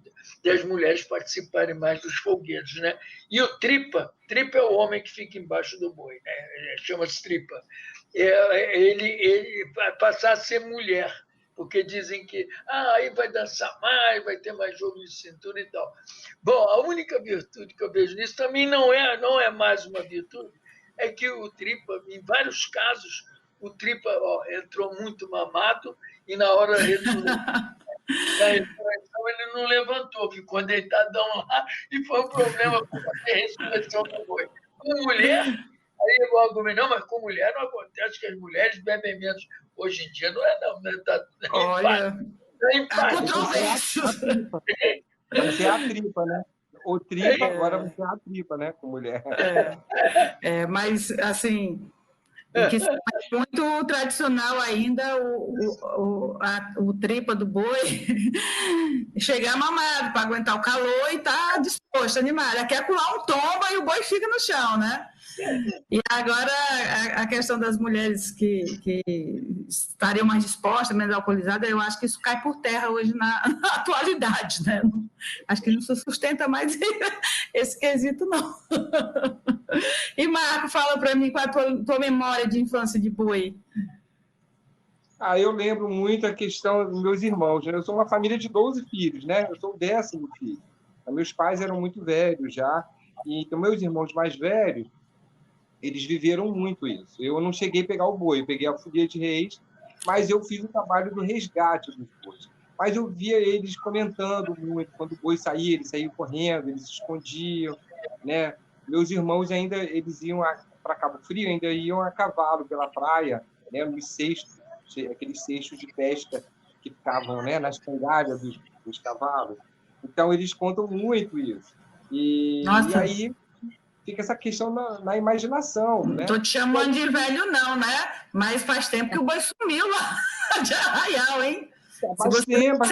Speaker 6: as mulheres participarem mais dos folguedos, né? E o tripa é o homem que fica embaixo do boi, né? Chama-se tripa. Ele vai passar a ser mulher, porque dizem que aí vai dançar mais, vai ter mais jogo de cintura e tal. Bom, a única virtude que eu vejo nisso também não é mais uma virtude, é que o tripa, em vários casos, o tripa entrou muito mamado e na hora da ressurreição ele não levantou, ficou deitadão lá e foi um problema para a ressurreição do boi. Com mulher, aí o argumento, não, mas com mulher não acontece que as mulheres bebem menos. Hoje em dia não é não, né?
Speaker 4: Olha,
Speaker 5: vai ser a tripa, né? O tripa, agora vai ser a tripa, né? Com mulher.
Speaker 4: Mas, assim, que é muito tradicional ainda o tripa do boi chegar mamado para aguentar o calor e tá disposto, animado. Quer pular um tomba e o boi fica no chão, né? E agora a questão das mulheres que estariam mais dispostas, menos alcoolizadas, eu acho que isso cai por terra hoje na atualidade, né? Acho que não se sustenta mais esse quesito, não. E Marco, fala para mim qual a tua memória de infância de boi.
Speaker 5: Eu lembro muito a questão dos meus irmãos, né? Eu sou uma família de 12 filhos, né? Eu sou o 10º filho. Meus pais eram muito velhos já, e então meus irmãos mais velhos, eles viveram muito isso. Eu não cheguei a pegar o boi, eu peguei a folia de reis, mas eu fiz o trabalho do resgate dos bois. Mas eu via eles comentando muito, quando o boi saía, eles saíam correndo, eles se escondiam, né? Meus irmãos ainda, eles iam para Cabo Frio, ainda iam a cavalo pela praia, né? Nos cestos, aqueles cestos de pesca que ficavam, né, nas cangalhas dos cavalos. Então, eles contam muito isso. E aí fica essa questão na imaginação. Né?
Speaker 4: Estou te chamando de velho, não, né? Mas faz tempo que o boi sumiu lá de Arraial, hein?
Speaker 5: Bastante tempo.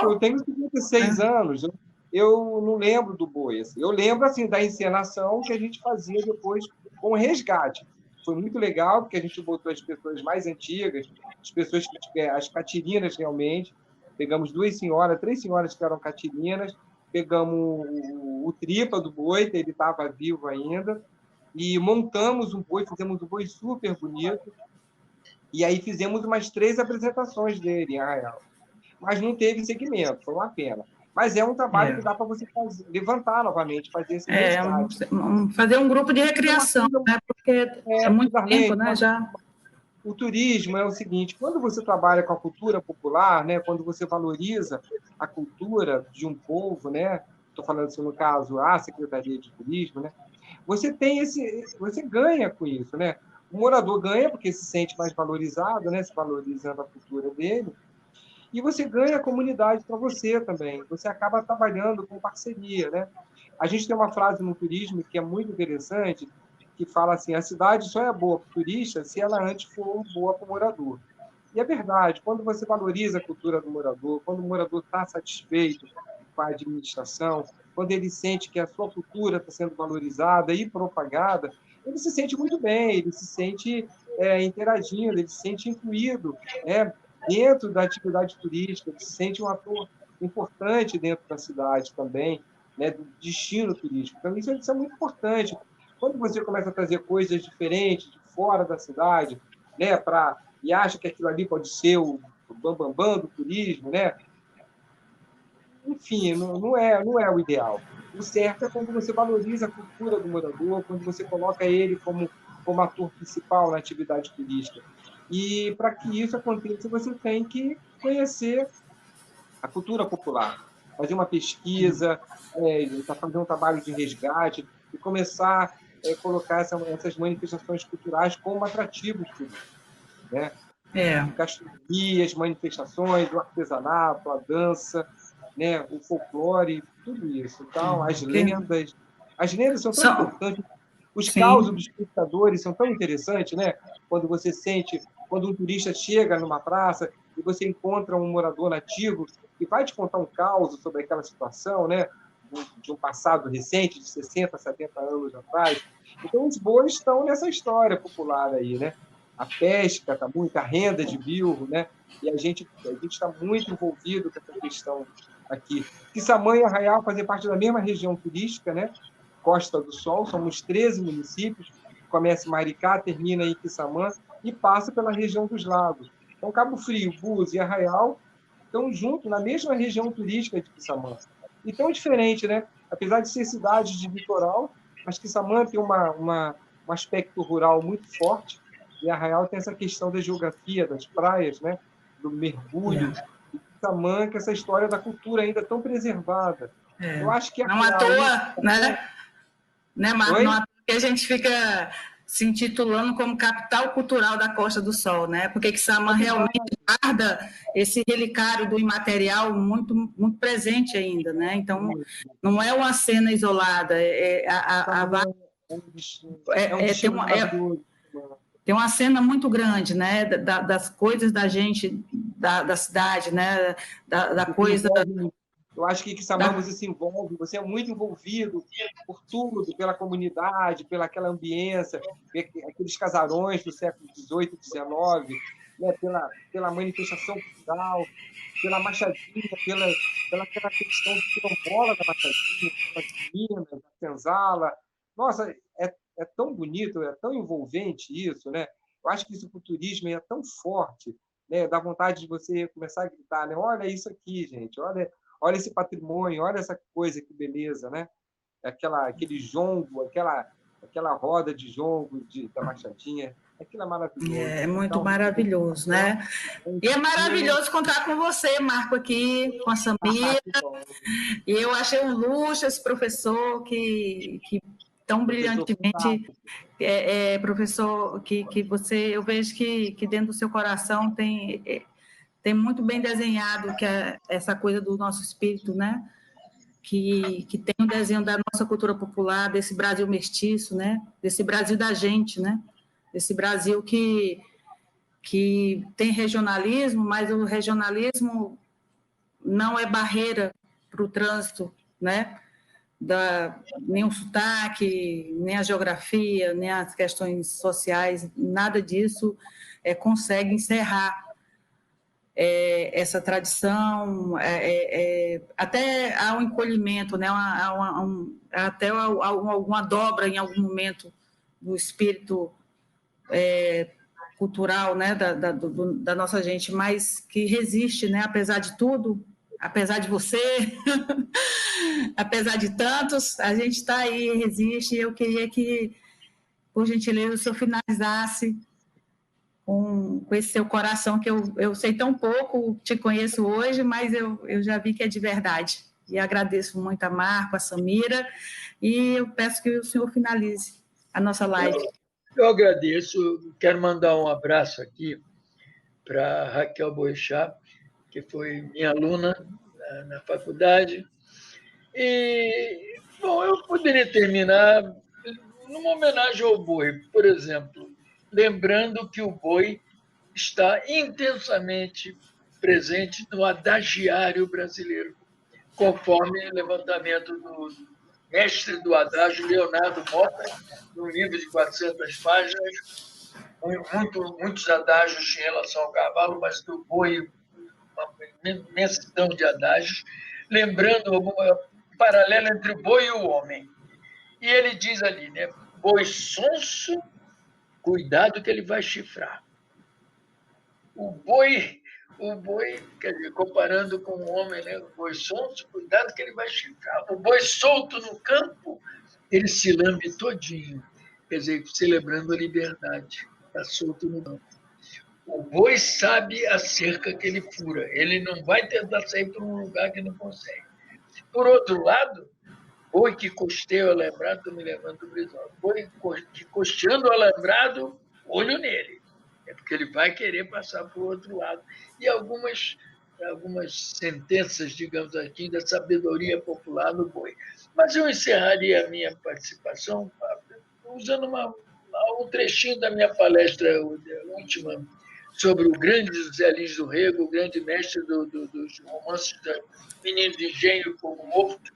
Speaker 5: Eu tenho 56 anos. Eu não lembro do boi. Assim. Eu lembro assim, da encenação que a gente fazia depois com o resgate. Foi muito legal, porque a gente botou as pessoas mais antigas, as pessoas que as catirinas realmente. Pegamos 3 senhoras que eram catirinas, pegamos o tripa do boi, que ele estava vivo ainda, e montamos um boi, fizemos um boi super bonito, e aí fizemos umas 3 apresentações dele em Arraial. Mas não teve segmento, foi uma pena. Mas é um trabalho que dá para você levantar novamente, fazer esse resgate.
Speaker 4: Fazer um grupo de recreação, né? Porque é muito tempo, né? Já...
Speaker 5: O turismo é o seguinte, quando você trabalha com a cultura popular, né, quando você valoriza a cultura de um povo, né, estou falando assim, no caso, a Secretaria de Turismo, né, você ganha com isso, né? O morador ganha porque se sente mais valorizado, né, se valorizando a cultura dele, e você ganha a comunidade para você também. Você acaba trabalhando com parceria, né? A gente tem uma frase no turismo que é muito interessante, que fala assim, a cidade só é boa para o turista se ela antes for boa para o morador. E é verdade, quando você valoriza a cultura do morador, quando o morador está satisfeito com a administração, quando ele sente que a sua cultura está sendo valorizada e propagada, ele se sente muito bem, ele se sente interagindo, ele se sente incluído dentro da atividade turística, ele se sente um ator importante dentro da cidade também, né, do destino turístico. Então, isso é muito importante. Quando você começa a trazer coisas diferentes de fora da cidade, né, e acha que aquilo ali pode ser o bambambam do turismo, né? Enfim, não é o ideal. O certo é quando você valoriza a cultura do morador, quando você coloca ele como ator principal na atividade turística. E para que isso aconteça, você tem que conhecer a cultura popular, fazer uma pesquisa, fazer um trabalho de resgate e começar colocar essas manifestações culturais como atrativos turísticos, né? Gastronomias, manifestações, o artesanato, a dança, né? O folclore, tudo isso. Então, as lendas são tão importantes. Os causos dos espectadores são tão interessantes, né? Quando um turista chega numa praça e você encontra um morador nativo que vai te contar um caos sobre aquela situação, né? De um passado recente, de 60, 70 anos atrás. Então, os bois estão nessa história popular aí, né? A pesca está muito, a renda de bilro, né? E a gente está muito envolvido com essa questão aqui. Quissamã e Arraial fazem parte da mesma região turística, né? Costa do Sol, somos 13 municípios, começa em Maricá, termina em Quissamã e passa pela região dos lagos. Então, Cabo Frio, Búzios e Arraial estão juntos na mesma região turística de Quissamã. E tão diferente, né? Apesar de ser cidades de litoral, mas Quissamã tem um aspecto rural muito forte, e Arraial tem essa questão da geografia, das praias, né? Do mergulho. E Quissamã, que essa história da cultura ainda tão preservada. Eu acho que
Speaker 4: não à toa, né, Marco? Não à toa que a gente fica se intitulando como capital cultural da Costa do Sol, né? Porque Quissamã realmente guarda esse relicário do imaterial muito, muito presente ainda, né? Então, não é uma cena isolada, tem uma cena muito grande, né? Das coisas da gente, da cidade, né? Da coisa
Speaker 5: Eu acho que Quissamã você se envolve, você é muito envolvido por tudo, pela comunidade, pela aquela ambiência, aqueles casarões do século XVIII e XIX, né? pela manifestação cultural, pela Machadinha, pela aquela questão de quilombola da Machadinha, das minas, da senzala. Nossa, é tão bonito, é tão envolvente isso, né? Eu acho que esse culturismo é tão forte, né? Dá vontade de você começar a gritar, né? Olha isso aqui, gente, olha esse patrimônio, olha essa coisa, que beleza, né? Aquele jongo, aquela roda de jongo da Machadinha, aquilo é maravilhoso.
Speaker 4: É muito maravilhoso, né? E é maravilhoso contar com você, Marco, aqui, com a Samira. E eu achei um luxo esse professor que tão brilhantemente professor que você, eu vejo que dentro do seu coração tem muito bem desenhado que é essa coisa do nosso espírito, né? Que tem um desenho da nossa cultura popular, desse Brasil mestiço, né? Desse Brasil da gente, né? Desse Brasil que tem regionalismo, mas o regionalismo não é barreira para o trânsito, né? Nem o sotaque, nem a geografia, nem as questões sociais, nada disso consegue encerrar essa tradição, até há um encolhimento, né? Até alguma dobra em algum momento do espírito cultural, né? da nossa gente, mas que resiste, né? Apesar de tudo, apesar de você, apesar de tantos, a gente está aí, resiste. Eu queria que, por gentileza, o senhor finalizasse com esse seu coração, que eu sei tão pouco, te conheço hoje, mas eu já vi que é de verdade. E agradeço muito a Marco, a Samira, e eu peço que o senhor finalize a nossa live.
Speaker 6: Eu agradeço, quero mandar um abraço aqui para Raquel Boixá, que foi minha aluna na faculdade. E, bom, eu poderia terminar numa homenagem ao boi, por exemplo, lembrando que o boi está intensamente presente no adagiário brasileiro, conforme o levantamento do mestre do adágio, Leonardo Mota, num livro de 400 páginas, muitos adágios em relação ao cavalo, mas do boi, uma imensidão de adágios, lembrando algum paralelo entre o boi e o homem. E ele diz ali, né? Boi sonso, cuidado que ele vai chifrar. O boi, quer dizer, comparando com o homem, né? O boi sonso, cuidado que ele vai chifrar. O boi solto no campo, ele se lambe todinho, quer dizer, celebrando a liberdade, está solto no campo. O boi sabe a cerca que ele fura, ele não vai tentar sair para um lugar que não consegue. Por outro lado, boi que costeia o alambrado, estou me levando do Brizola, boi que costeando o alambrado, olho nele, é porque ele vai querer passar para o outro lado. E algumas sentenças, digamos assim, da sabedoria popular no boi. Mas eu encerraria a minha participação usando um trechinho da minha palestra última sobre o grande José Lins do Rego, o grande mestre dos romances da Menino de Engenho como Morto.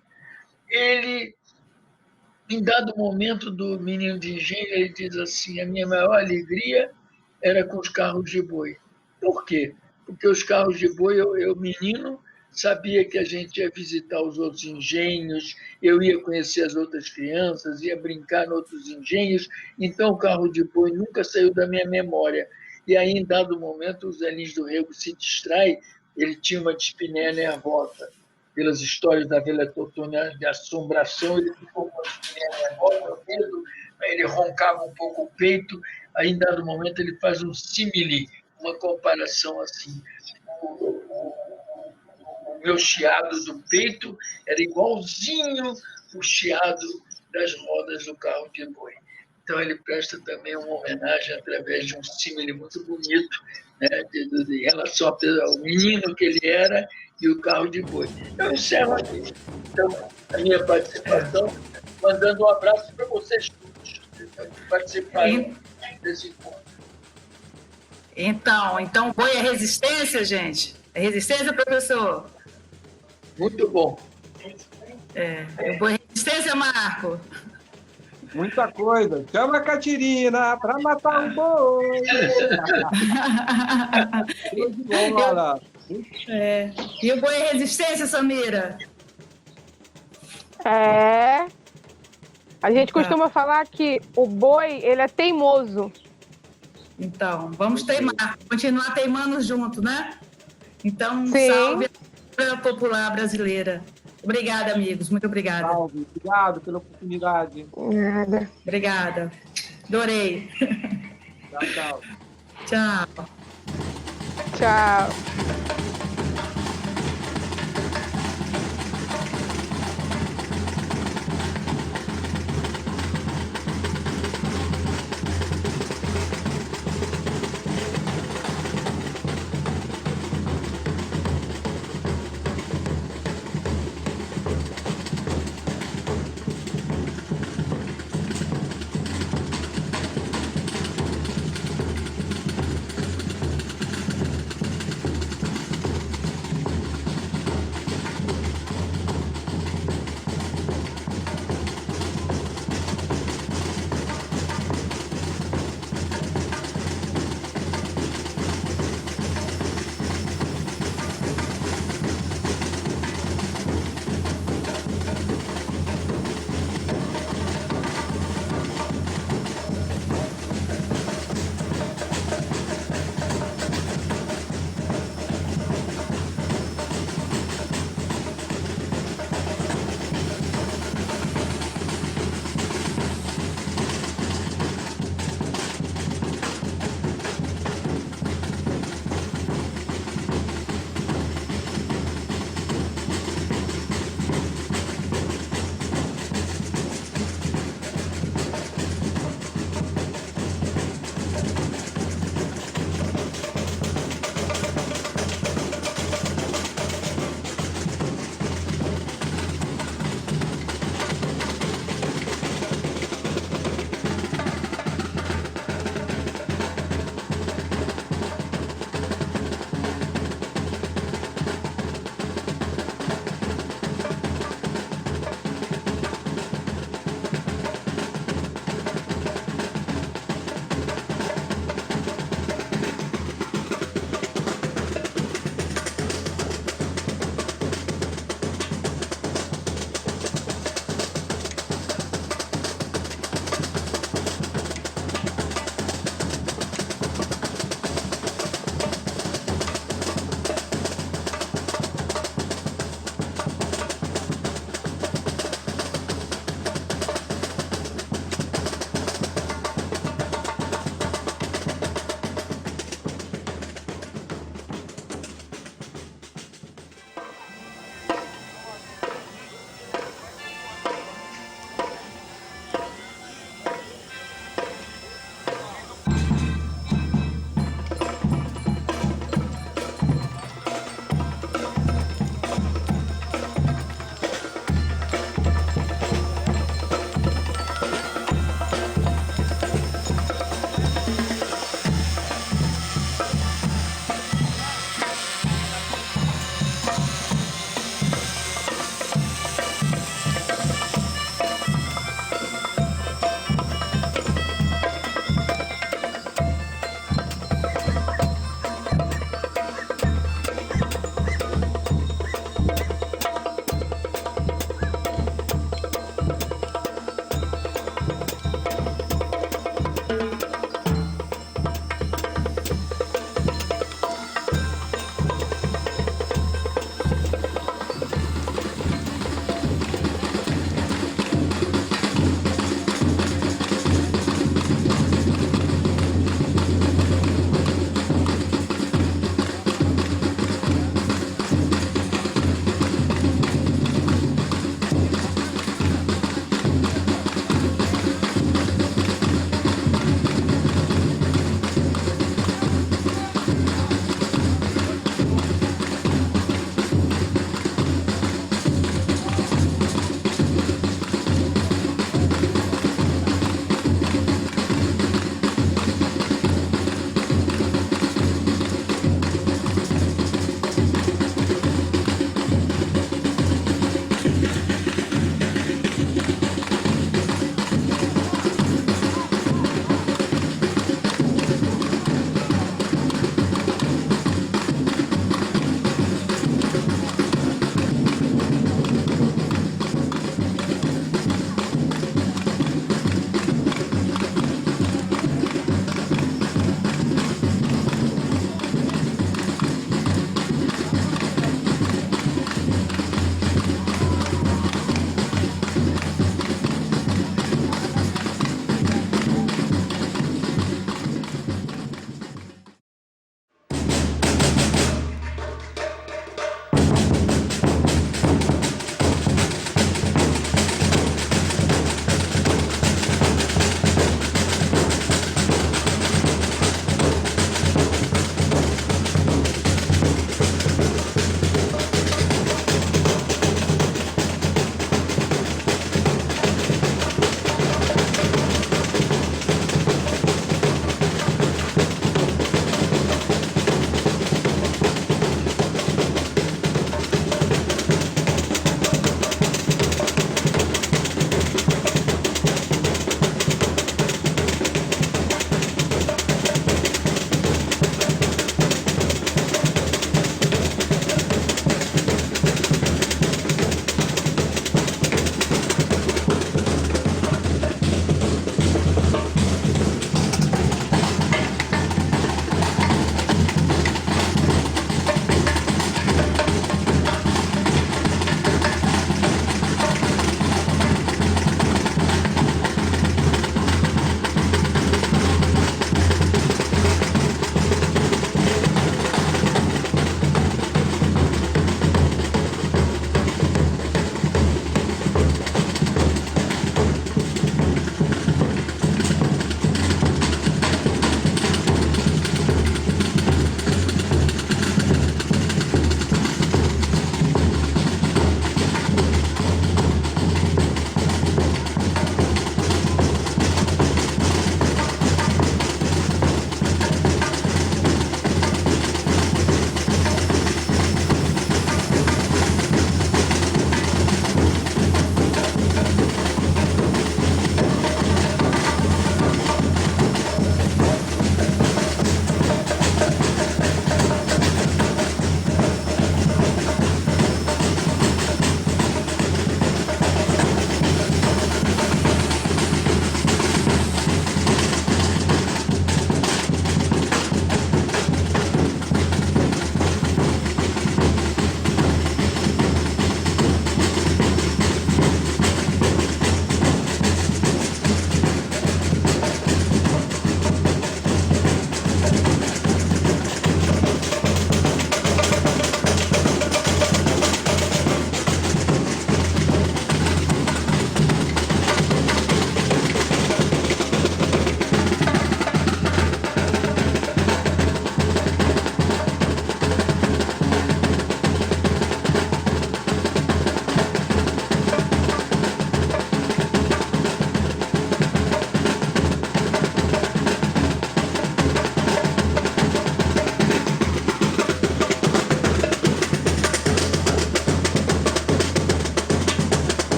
Speaker 6: Ele, em dado momento do Menino de Engenho, ele diz assim: a minha maior alegria era com os carros de boi. Por quê? Porque os carros de boi, eu menino, sabia que a gente ia visitar os outros engenhos, eu ia conhecer as outras crianças, ia brincar em outros engenhos, então o carro de boi nunca saiu da minha memória. E aí, em dado momento, o Zé Lins do Rego se distrai, ele tinha uma dispneia nervosa. Pelas histórias da velha Totônia de assombração, ele ficou com uma dispneia nervosa, o dedo, ele roncava um pouco o peito, aí, em dado momento, ele faz um símile, uma comparação assim. O meu chiado do peito era igualzinho o chiado das rodas do carro de boi. Então, ele presta também uma homenagem através de um símile muito bonito, né, em relação ao menino que ele era e o carro de boi. Eu encerro aqui, então, a minha participação, mandando um abraço para vocês todos que participarem desse encontro.
Speaker 4: Então, boi é resistência, gente? É resistência, professor?
Speaker 6: Muito bom.
Speaker 4: O boi resistência, Marco.
Speaker 5: Muita coisa. Chama a Catirina para matar o boi. Show de bola.
Speaker 4: E o boi resistência, Samira?
Speaker 7: A gente costuma falar que o boi, ele é teimoso.
Speaker 4: Então, vamos teimar, continuar teimando junto, né? Então,
Speaker 7: Sim.
Speaker 4: salve a cultura popular brasileira. Obrigada, amigos. Muito obrigada.
Speaker 5: Salve. Obrigado pela oportunidade.
Speaker 7: Nada.
Speaker 4: Obrigada. Adorei.
Speaker 5: Tchau, tchau.
Speaker 4: Tchau.
Speaker 7: Tchau.